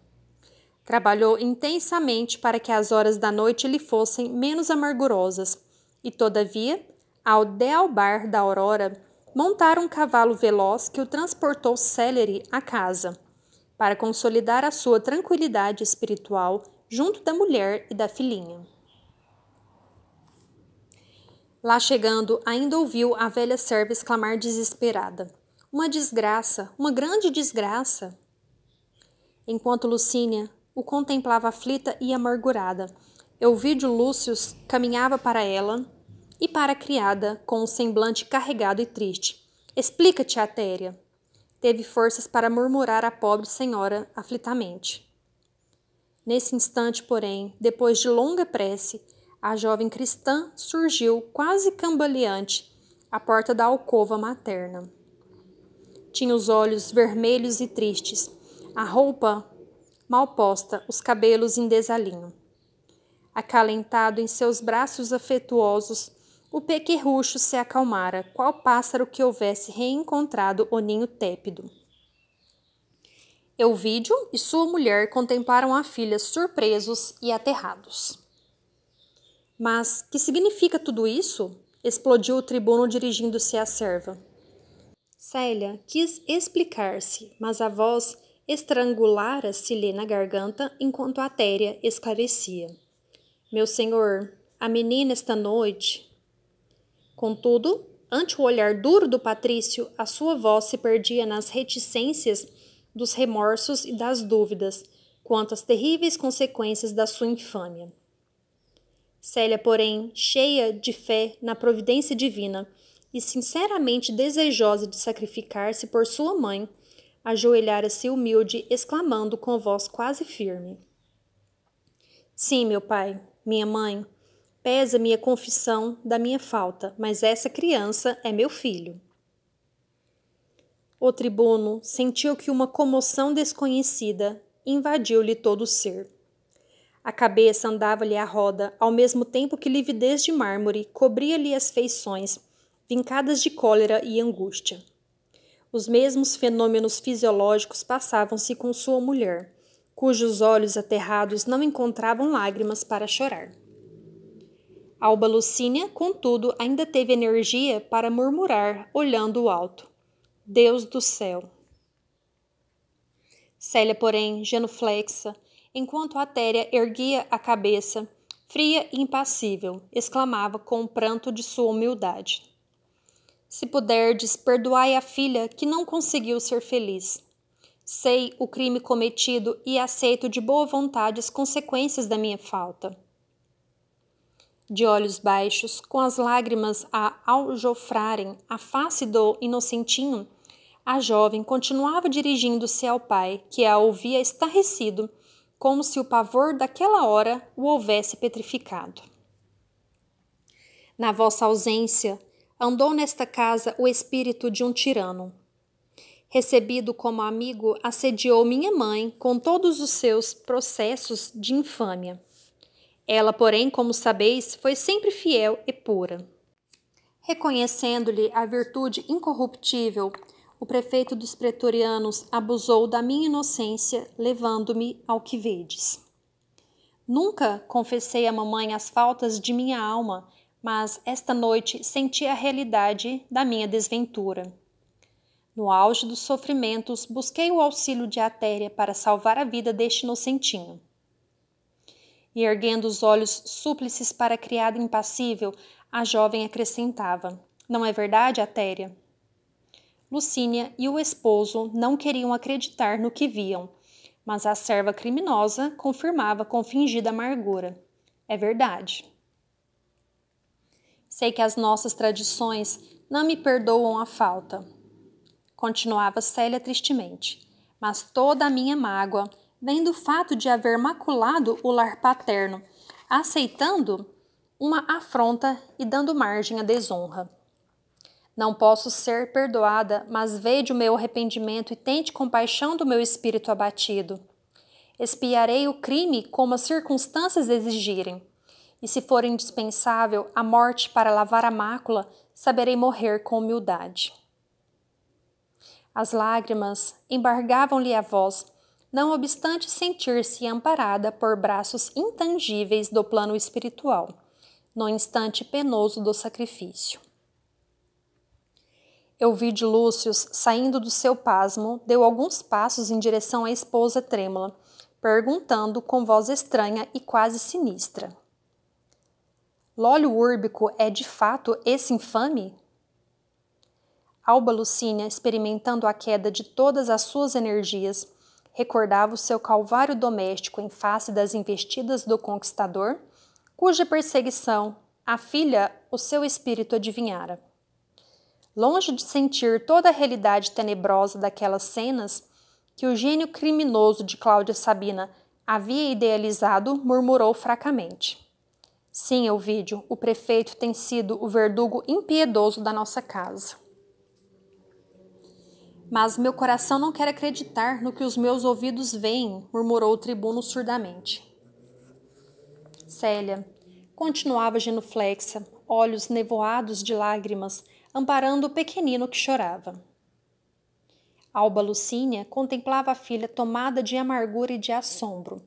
Trabalhou intensamente para que as horas da noite lhe fossem menos amargurosas, e, todavia, ao dealbar da aurora, montara um cavalo veloz que o transportou célere à casa, para consolidar a sua tranquilidade espiritual junto da mulher e da filhinha. Lá chegando, ainda ouviu a velha serva exclamar desesperada: Uma desgraça, uma grande desgraça! Enquanto Lucínia o contemplava aflita e amargurada, Ovídio Lúcius caminhava para ela e para a criada com um semblante carregado e triste. Explica-te, Atéria. Teve forças para murmurar a pobre senhora aflitamente. Nesse instante, porém, depois de longa prece, a jovem cristã surgiu, quase cambaleante, à porta da alcova materna. Tinha os olhos vermelhos e tristes, a roupa mal posta, os cabelos em desalinho. Acalentado em seus braços afetuosos, o pequerrucho se acalmara, qual pássaro que houvesse reencontrado o ninho tépido. Ovídio e sua mulher contemplaram a filha surpresos e aterrados. Mas que significa tudo isso? Explodiu o tribuno dirigindo-se à serva. Célia quis explicar-se, mas a voz estrangulara-se-lhe na garganta enquanto Atéria esclarecia. Meu senhor, a menina esta noite... Contudo, ante o olhar duro do patrício, a sua voz se perdia nas reticências dos remorsos e das dúvidas quanto às terríveis consequências da sua infâmia. Célia, porém, cheia de fé na providência divina e sinceramente desejosa de sacrificar-se por sua mãe, ajoelhara-se humilde, exclamando com voz quase firme: Sim, meu pai, minha mãe, pesa-me a confissão da minha falta, mas essa criança é meu filho. O tribuno sentiu que uma comoção desconhecida invadiu-lhe todo o ser. A cabeça andava-lhe à roda, ao mesmo tempo que lividez de mármore cobria-lhe as feições, vincadas de cólera e angústia. Os mesmos fenômenos fisiológicos passavam-se com sua mulher, cujos olhos aterrados não encontravam lágrimas para chorar. Alba Lucínia, contudo, ainda teve energia para murmurar, olhando o alto: Deus do céu! Célia, porém, genuflexa, enquanto Atéria erguia a cabeça, fria e impassível, exclamava com o pranto de sua humildade: Se puderdes, perdoai a filha que não conseguiu ser feliz. Sei o crime cometido e aceito de boa vontade as consequências da minha falta. De olhos baixos, com as lágrimas a aljofrarem a face do inocentinho, a jovem continuava dirigindo-se ao pai, que a ouvia estarrecido, como se o pavor daquela hora o houvesse petrificado. Na vossa ausência, andou nesta casa o espírito de um tirano. Recebido como amigo, assediou minha mãe com todos os seus processos de infâmia. Ela, porém, como sabeis, foi sempre fiel e pura. Reconhecendo-lhe a virtude incorruptível, o prefeito dos pretorianos abusou da minha inocência, levando-me ao que vedes. Nunca confessei à mamãe as faltas de minha alma, mas esta noite senti a realidade da minha desventura. No auge dos sofrimentos, busquei o auxílio de Atéria para salvar a vida deste inocentinho. E erguendo os olhos súplices para a criada impassível, a jovem acrescentava: Não é verdade, Atéria? Lucínia e o esposo não queriam acreditar no que viam, mas a serva criminosa confirmava com fingida amargura: É verdade. Sei que as nossas tradições não me perdoam a falta. Continuava Célia tristemente, mas toda a minha mágoa vem do fato de haver maculado o lar paterno, aceitando uma afronta e dando margem à desonra. Não posso ser perdoada, mas vede o meu arrependimento e tente compaixão do meu espírito abatido. Expiarei o crime como as circunstâncias exigirem, e se for indispensável a morte para lavar a mácula, saberei morrer com humildade. As lágrimas embargavam-lhe a voz, não obstante sentir-se amparada por braços intangíveis do plano espiritual, no instante penoso do sacrifício. Euvídio Lúcio, saindo do seu pasmo, deu alguns passos em direção à esposa trêmula, perguntando com voz estranha e quase sinistra: Lólio Úrbico é de fato esse infame? Alba Lucínia, experimentando a queda de todas as suas energias, recordava o seu calvário doméstico em face das investidas do conquistador, cuja perseguição a filha o seu espírito adivinhara. Longe de sentir toda a realidade tenebrosa daquelas cenas que o gênio criminoso de Cláudia Sabina havia idealizado, murmurou fracamente: Sim, Euvídio, o prefeito tem sido o verdugo impiedoso da nossa casa. Mas meu coração não quer acreditar no que os meus ouvidos veem, murmurou o tribuno surdamente. Célia continuava genuflexa, olhos nevoados de lágrimas, amparando o pequenino que chorava. Alba Lucínia contemplava a filha tomada de amargura e de assombro.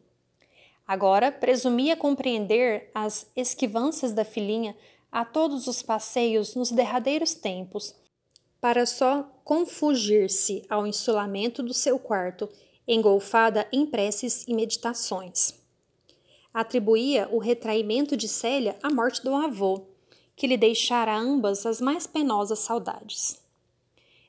Agora presumia compreender as esquivanças da filhinha a todos os passeios nos derradeiros tempos, para só confugir-se ao insulamento do seu quarto, engolfada em preces e meditações. Atribuía o retraimento de Célia à morte do avô, que lhe deixara a ambas as mais penosas saudades.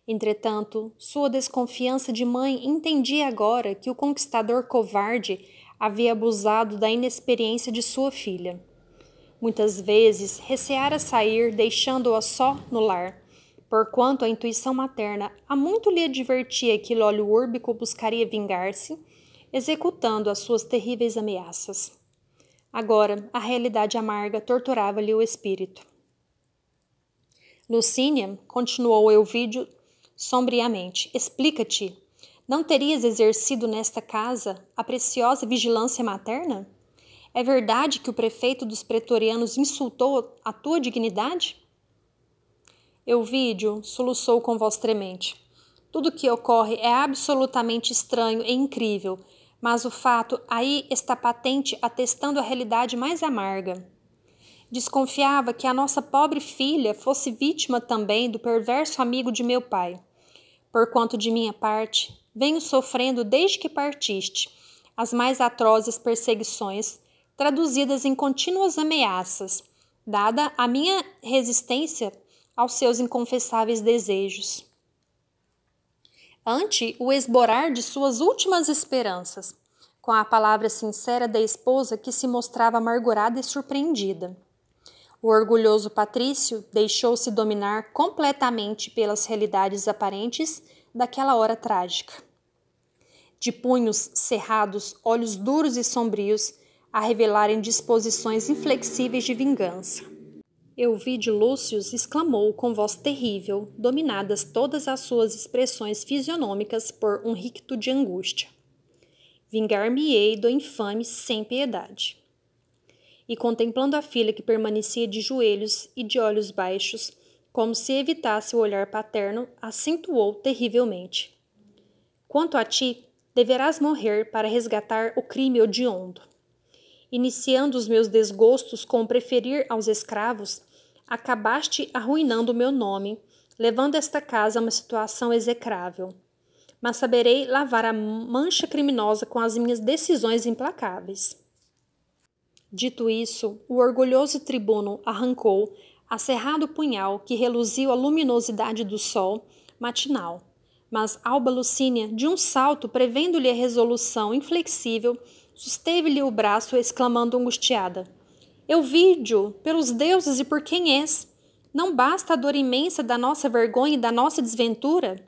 Entretanto, sua desconfiança de mãe entendia agora que o conquistador covarde havia abusado da inexperiência de sua filha. Muitas vezes receara sair, deixando-a só no lar, porquanto a intuição materna há muito lhe advertia que Lólio Úrbico buscaria vingar-se, executando as suas terríveis ameaças. Agora, a realidade amarga torturava-lhe o espírito. Lucínia, continuou Euvídio sombriamente, explica-te, não terias exercido nesta casa a preciosa vigilância materna? É verdade que o prefeito dos pretorianos insultou a tua dignidade? Euvídio soluçou com voz tremente. Tudo o que ocorre é absolutamente estranho e incrível, mas o fato aí está patente, atestando a realidade mais amarga. Desconfiava que a nossa pobre filha fosse vítima também do perverso amigo de meu pai. Porquanto de minha parte, venho sofrendo desde que partiste as mais atrozes perseguições, traduzidas em contínuas ameaças, dada a minha resistência aos seus inconfessáveis desejos. Ante o esborar de suas últimas esperanças, com a palavra sincera da esposa que se mostrava amargurada e surpreendida. O orgulhoso patrício deixou-se dominar completamente pelas realidades aparentes daquela hora trágica. De punhos cerrados, olhos duros e sombrios, a revelarem disposições inflexíveis de vingança. Euvídio Lúcius exclamou com voz terrível, dominadas todas as suas expressões fisionômicas por um ricto de angústia. Vingar-me-ei do infame sem piedade. E contemplando a filha que permanecia de joelhos e de olhos baixos, como se evitasse o olhar paterno, acentuou terrivelmente. Quanto a ti, deverás morrer para resgatar o crime hediondo. Iniciando os meus desgostos com preferir aos escravos, acabaste arruinando o meu nome, levando esta casa a uma situação execrável. Mas saberei lavar a mancha criminosa com as minhas decisões implacáveis. Dito isso, o orgulhoso tribuno arrancou a cerrado punhal que reluziu a luminosidade do sol matinal. Mas Alba Lucínia, de um salto, prevendo-lhe a resolução inflexível, susteve-lhe o braço, exclamando angustiada: Euvídio, pelos deuses e por quem és? Não basta a dor imensa da nossa vergonha e da nossa desventura?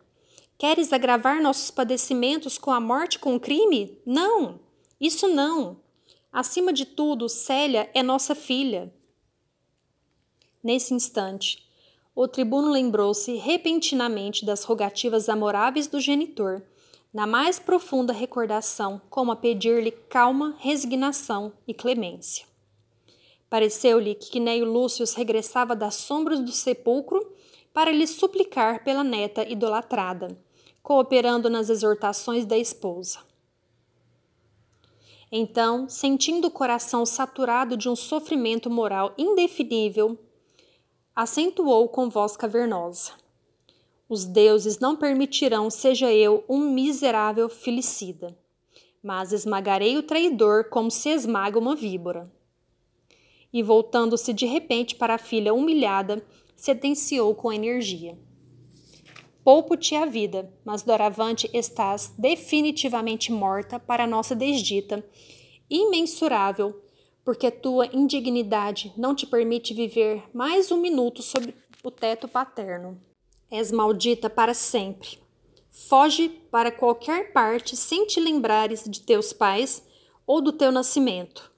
Queres agravar nossos padecimentos com a morte, com o crime? Não, isso não. Acima de tudo, Célia é nossa filha. Nesse instante, o tribuno lembrou-se repentinamente das rogativas amoráveis do genitor, na mais profunda recordação, como a pedir-lhe calma, resignação e clemência. Pareceu-lhe que Cneio Lúcio regressava das sombras do sepulcro para lhe suplicar pela neta idolatrada, cooperando nas exortações da esposa. Então, sentindo o coração saturado de um sofrimento moral indefinível, acentuou com voz cavernosa: Os deuses não permitirão seja eu um miserável filicida, mas esmagarei o traidor como se esmaga uma víbora. E voltando-se de repente para a filha humilhada, sentenciou com energia: Poupo-te a vida, mas doravante estás definitivamente morta para nossa desdita, imensurável, porque tua indignidade não te permite viver mais um minuto sob o teto paterno. És maldita para sempre. Foge para qualquer parte sem te lembrares de teus pais ou do teu nascimento,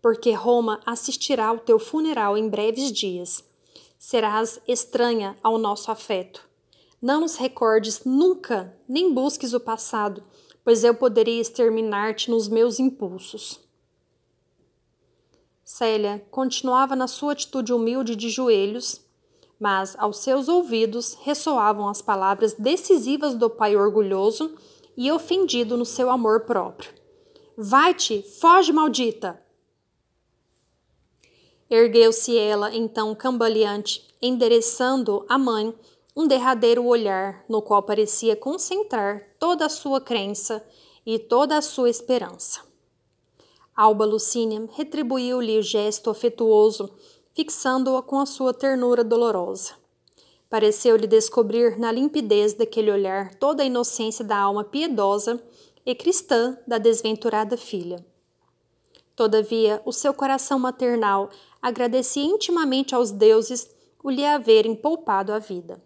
porque Roma assistirá ao teu funeral em breves dias. Serás estranha ao nosso afeto. Não nos recordes nunca, nem busques o passado, pois eu poderia exterminar-te nos meus impulsos. Célia continuava na sua atitude humilde de joelhos, mas aos seus ouvidos ressoavam as palavras decisivas do pai orgulhoso e ofendido no seu amor próprio. Vai-te, foge, maldita! Ergueu-se ela, então, cambaleante, endereçando à mãe um derradeiro olhar no qual parecia concentrar toda a sua crença e toda a sua esperança. Alba Lucínia retribuiu-lhe o gesto afetuoso, fixando-a com a sua ternura dolorosa. Pareceu-lhe descobrir na limpidez daquele olhar toda a inocência da alma piedosa e cristã da desventurada filha. Todavia, o seu coração maternal agradecia intimamente aos deuses o lhe haverem poupado a vida.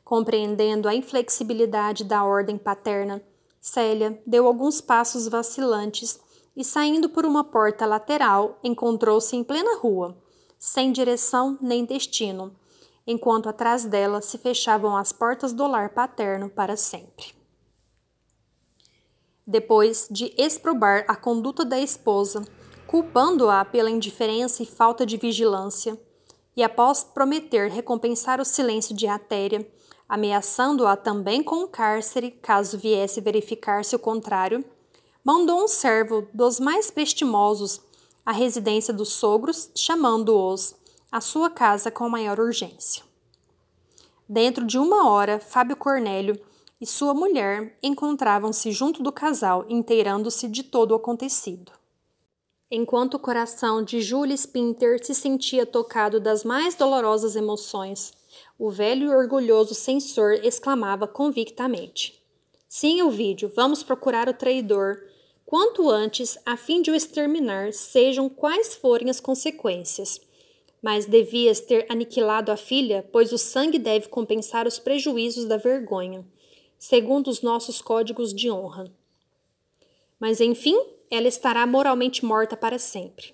Compreendendo a inflexibilidade da ordem paterna, Célia deu alguns passos vacilantes e, saindo por uma porta lateral, encontrou-se em plena rua, sem direção nem destino, enquanto atrás dela se fechavam as portas do lar paterno para sempre. Depois de exprobar a conduta da esposa, culpando-a pela indiferença e falta de vigilância, e após prometer recompensar o silêncio de Atéria, ameaçando-a também com o cárcere, caso viesse verificar-se o contrário, mandou um servo dos mais prestimosos à residência dos sogros, chamando-os à sua casa com maior urgência. Dentro de 1 hora, Fábio Cornélio e sua mulher encontravam-se junto do casal, inteirando-se de todo o acontecido. Enquanto o coração de Júlia Spinter se sentia tocado das mais dolorosas emoções, o velho e orgulhoso censor exclamava convictamente: "Sim, Ovídio, vamos procurar o traidor quanto antes, a fim de o exterminar, sejam quais forem as consequências. Mas devias ter aniquilado a filha, pois o sangue deve compensar os prejuízos da vergonha, segundo os nossos códigos de honra. Mas, enfim, ela estará moralmente morta para sempre.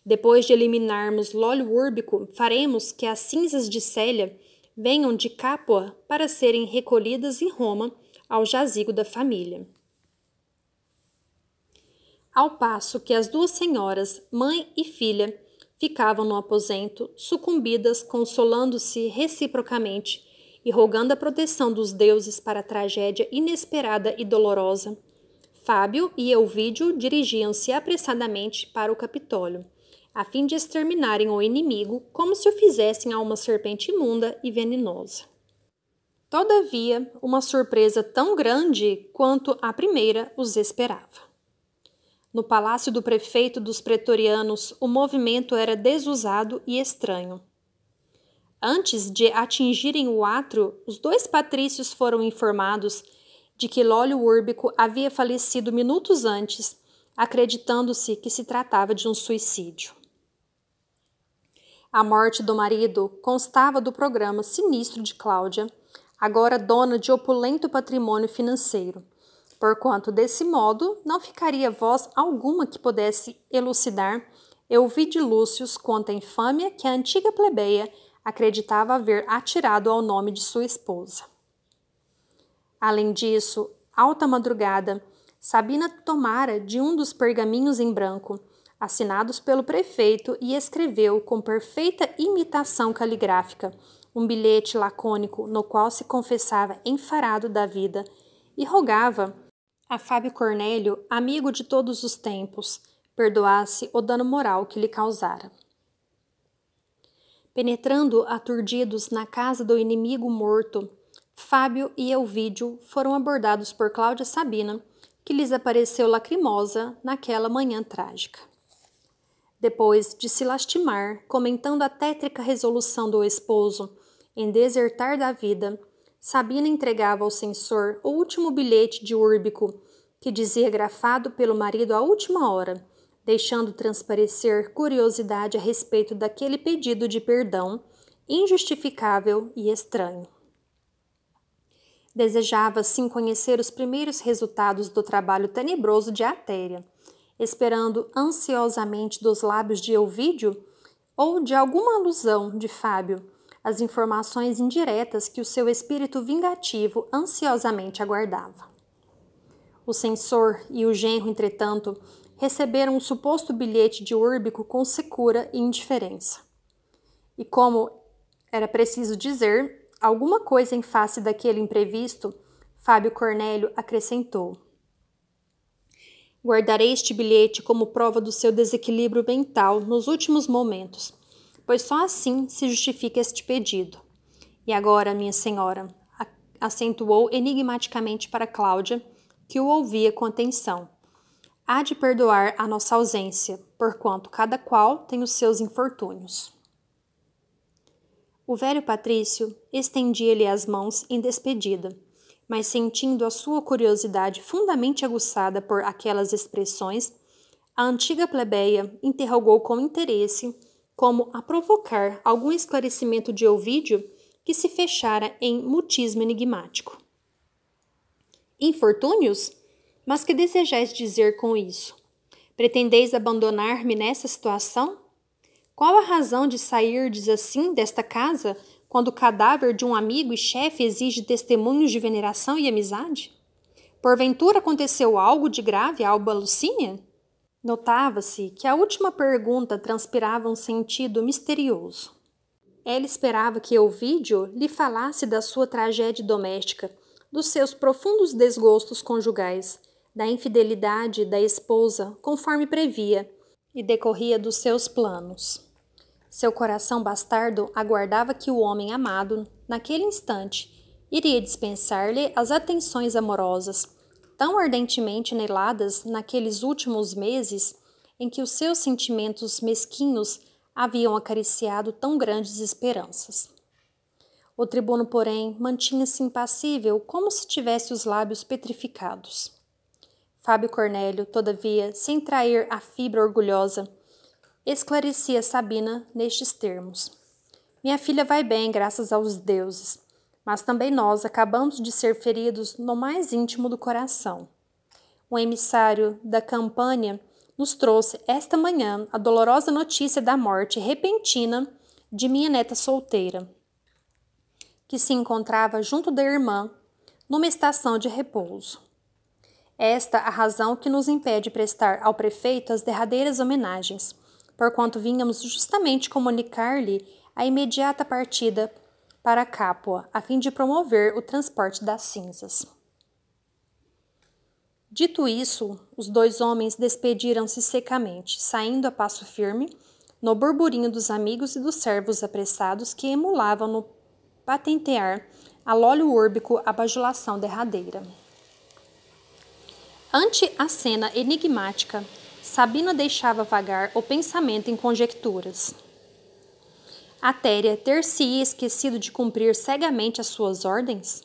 Depois de eliminarmos l'óleo úrbico, faremos que as cinzas de Célia venham de Capua para serem recolhidas em Roma ao jazigo da família." Ao passo que as duas senhoras, mãe e filha, ficavam no aposento, sucumbidas, consolando-se reciprocamente e rogando a proteção dos deuses para a tragédia inesperada e dolorosa, Fábio e Elvídio dirigiam-se apressadamente para o Capitólio, a fim de exterminarem o inimigo como se o fizessem a uma serpente imunda e venenosa. Todavia, uma surpresa tão grande quanto a primeira os esperava. No palácio do prefeito dos pretorianos, o movimento era desusado e estranho. Antes de atingirem o átrio, os 2 patrícios foram informados de que l'óleo úrbico havia falecido minutos antes, acreditando-se que se tratava de um suicídio. A morte do marido constava do programa sinistro de Cláudia, agora dona de opulento patrimônio financeiro, porquanto, desse modo, não ficaria voz alguma que pudesse elucidar Elvídio Lúcius quanto à infâmia que a antiga plebeia acreditava haver atirado ao nome de sua esposa. Além disso, alta madrugada, Sabina tomara de um dos pergaminhos em branco, assinados pelo prefeito, e escreveu com perfeita imitação caligráfica um bilhete lacônico no qual se confessava enfarado da vida e rogava a Fábio Cornélio, amigo de todos os tempos, perdoasse o dano moral que lhe causara. Penetrando aturdidos na casa do inimigo morto, Fábio e Elvídio foram abordados por Cláudia Sabina, que lhes apareceu lacrimosa naquela manhã trágica. Depois de se lastimar, comentando a tétrica resolução do esposo em desertar da vida, Sabina entregava ao censor o último bilhete de úrbico, que dizia grafado pelo marido à última hora, deixando transparecer curiosidade a respeito daquele pedido de perdão, injustificável e estranho. Desejava, sim, conhecer os primeiros resultados do trabalho tenebroso de Atéria, esperando ansiosamente dos lábios de Elvídio ou de alguma alusão de Fábio as informações indiretas que o seu espírito vingativo ansiosamente aguardava. O censor e o genro, entretanto, receberam o suposto bilhete de úrbico com secura e indiferença. E como era preciso dizer alguma coisa em face daquele imprevisto, Fábio Cornélio acrescentou: "Guardarei este bilhete como prova do seu desequilíbrio mental nos últimos momentos, pois só assim se justifica este pedido. E agora, minha senhora", acentuou enigmaticamente para Cláudia, que o ouvia com atenção, "há de perdoar a nossa ausência, porquanto cada qual tem os seus infortúnios." O velho patrício estendia-lhe as mãos em despedida, mas sentindo a sua curiosidade fundamente aguçada por aquelas expressões, a antiga plebeia interrogou com interesse, como a provocar algum esclarecimento de Elvídio que se fechara em mutismo enigmático. "Infortúnios? Mas que desejais dizer com isso? Pretendeis abandonar-me nessa situação? Qual a razão de sairdes assim desta casa quando o cadáver de um amigo e chefe exige testemunhos de veneração e amizade? Porventura aconteceu algo de grave a Alba Lucínia?" Notava-se que a última pergunta transpirava um sentido misterioso. Ela esperava que Ovídio lhe falasse da sua tragédia doméstica, dos seus profundos desgostos conjugais, da infidelidade da esposa, conforme previa, e decorria dos seus planos. Seu coração bastardo aguardava que o homem amado, naquele instante, iria dispensar-lhe as atenções amorosas, tão ardentemente aneladas naqueles últimos meses em que os seus sentimentos mesquinhos haviam acariciado tão grandes esperanças. O tribuno, porém, mantinha-se impassível, como se tivesse os lábios petrificados. Fábio Cornélio, todavia, sem trair a fibra orgulhosa, esclarecia Sabina nestes termos: minha filha vai bem, graças aos deuses, mas também nós acabamos de ser feridos no mais íntimo do coração. Um emissário da Campânia nos trouxe esta manhã a dolorosa notícia da morte repentina de minha neta solteira, que se encontrava junto da irmã, numa estação de repouso. Esta a razão que nos impede prestar ao prefeito as derradeiras homenagens, porquanto vínhamos justamente comunicar-lhe a imediata partida para Capua, a fim de promover o transporte das cinzas. Dito isso, os dois homens despediram-se secamente, saindo a passo firme, no burburinho dos amigos e dos servos apressados que emulavam no patentear a lóleo úrbico a bajulação derradeira. Ante a cena enigmática, Sabina deixava vagar o pensamento em conjecturas. Atéria ter-se-ia esquecido de cumprir cegamente as suas ordens?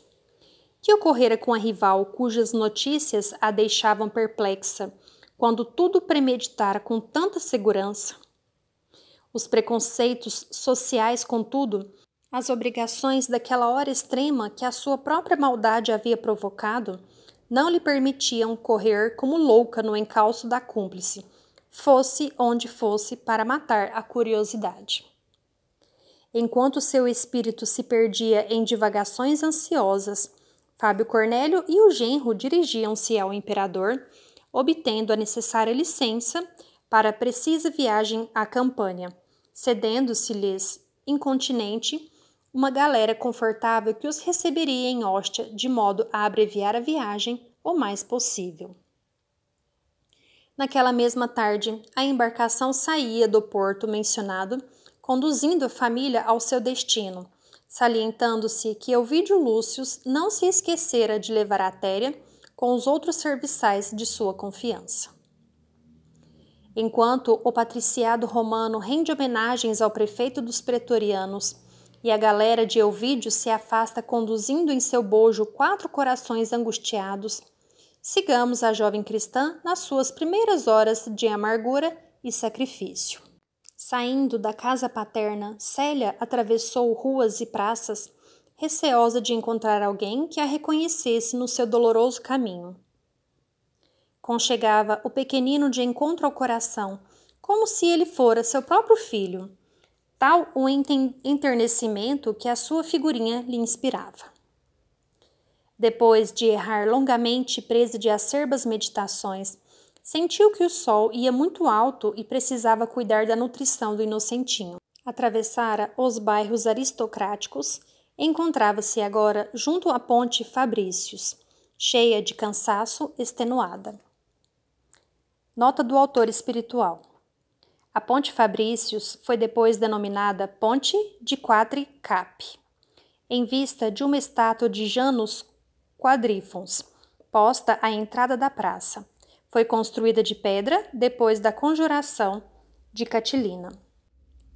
Que ocorrera com a rival cujas notícias a deixavam perplexa, quando tudo premeditara com tanta segurança? Os preconceitos sociais, contudo, as obrigações daquela hora extrema que a sua própria maldade havia provocado, não lhe permitiam correr como louca no encalço da cúmplice, fosse onde fosse para matar a curiosidade. Enquanto seu espírito se perdia em divagações ansiosas, Fábio Cornélio e o genro dirigiam-se ao imperador, obtendo a necessária licença para a precisa viagem à Campânia, cedendo-se-lhes, incontinente, uma galera confortável que os receberia em Hóstia, de modo a abreviar a viagem o mais possível. Naquela mesma tarde, a embarcação saía do porto mencionado, conduzindo a família ao seu destino, salientando-se que Ovídio Lúcio não se esquecera de levar a Atéria com os outros serviçais de sua confiança. Enquanto o patriciado romano rende homenagens ao prefeito dos pretorianos e a galera de Ovídio se afasta conduzindo em seu bojo 4 corações angustiados, sigamos a jovem cristã nas suas primeiras horas de amargura e sacrifício. Saindo da casa paterna, Célia atravessou ruas e praças, receosa de encontrar alguém que a reconhecesse no seu doloroso caminho. Conchegava o pequenino de encontro ao coração, como se ele fora seu próprio filho, tal o enternecimento que a sua figurinha lhe inspirava. Depois de errar longamente presa de acerbas meditações, sentiu que o sol ia muito alto e precisava cuidar da nutrição do inocentinho. Atravessara os bairros aristocráticos, encontrava-se agora junto à ponte Fabrícios, cheia de cansaço, extenuada. Nota do autor espiritual. A ponte Fabrícios foi depois denominada Ponte de Quatri Capi, em vista de uma estátua de Janus Quadrífons, posta à entrada da praça. Foi construída de pedra depois da conjuração de Catilina.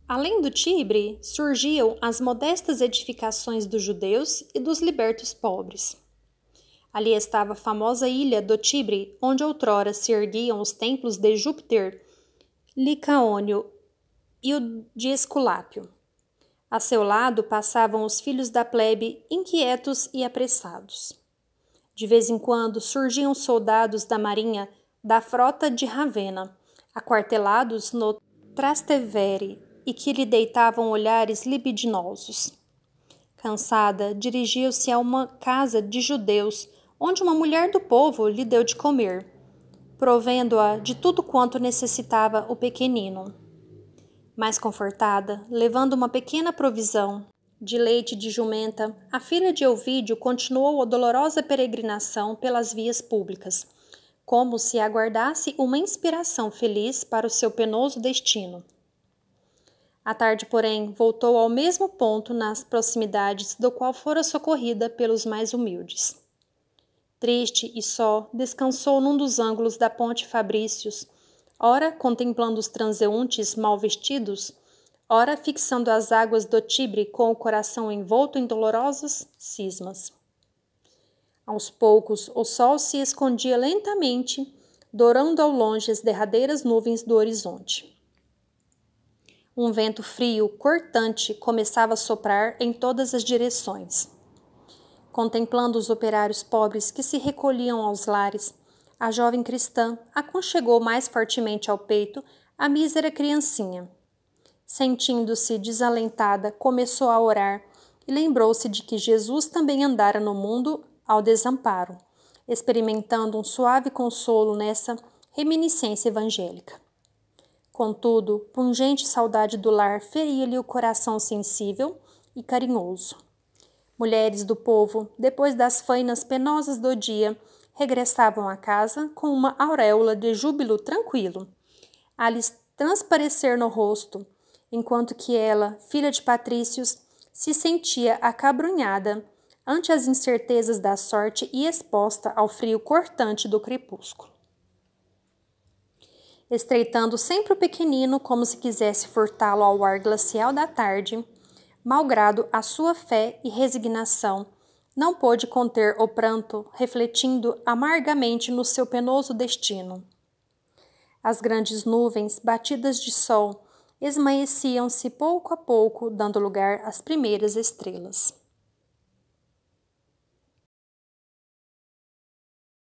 Além do Tibre, surgiam as modestas edificações dos judeus e dos libertos pobres. Ali estava a famosa ilha do Tibre, onde outrora se erguiam os templos de Júpiter, Licaônio e o de Esculápio. A seu lado passavam os filhos da plebe, inquietos e apressados. De vez em quando surgiam soldados da marinha da frota de Ravenna, aquartelados no Trastevere, e que lhe deitavam olhares libidinosos. Cansada, dirigiu-se a uma casa de judeus, onde uma mulher do povo lhe deu de comer. provendo-a de tudo quanto necessitava o pequenino. Mais confortada, levando uma pequena provisão de leite de jumenta, a filha de Ovídio continuou a dolorosa peregrinação pelas vias públicas, como se aguardasse uma inspiração feliz para o seu penoso destino. À tarde, porém, voltou ao mesmo ponto nas proximidades do qual fora socorrida pelos mais humildes. Triste e só, descansou num dos ângulos da ponte Fabrícios, ora contemplando os transeuntes mal vestidos, ora fixando as águas do Tibre com o coração envolto em dolorosas cismas. Aos poucos, o sol se escondia lentamente, dourando ao longe as derradeiras nuvens do horizonte. Um vento frio, cortante, começava a soprar em todas as direções. Contemplando os operários pobres que se recolhiam aos lares, a jovem cristã aconchegou mais fortemente ao peito a mísera criancinha. Sentindo-se desalentada, começou a orar e lembrou-se de que Jesus também andara no mundo ao desamparo, experimentando um suave consolo nessa reminiscência evangélica. Contudo, pungente saudade do lar feria-lhe o coração sensível e carinhoso. Mulheres do povo, depois das fainas penosas do dia, regressavam a casa com uma auréola de júbilo tranquilo, a lhes transparecer no rosto, enquanto que ela, filha de patrícios, se sentia acabrunhada ante as incertezas da sorte e exposta ao frio cortante do crepúsculo. Estreitando sempre o pequenino como se quisesse furtá-lo ao ar glacial da tarde, malgrado a sua fé e resignação, não pôde conter o pranto, refletindo amargamente no seu penoso destino. As grandes nuvens, batidas de sol, esmaeciam-se pouco a pouco, dando lugar às primeiras estrelas.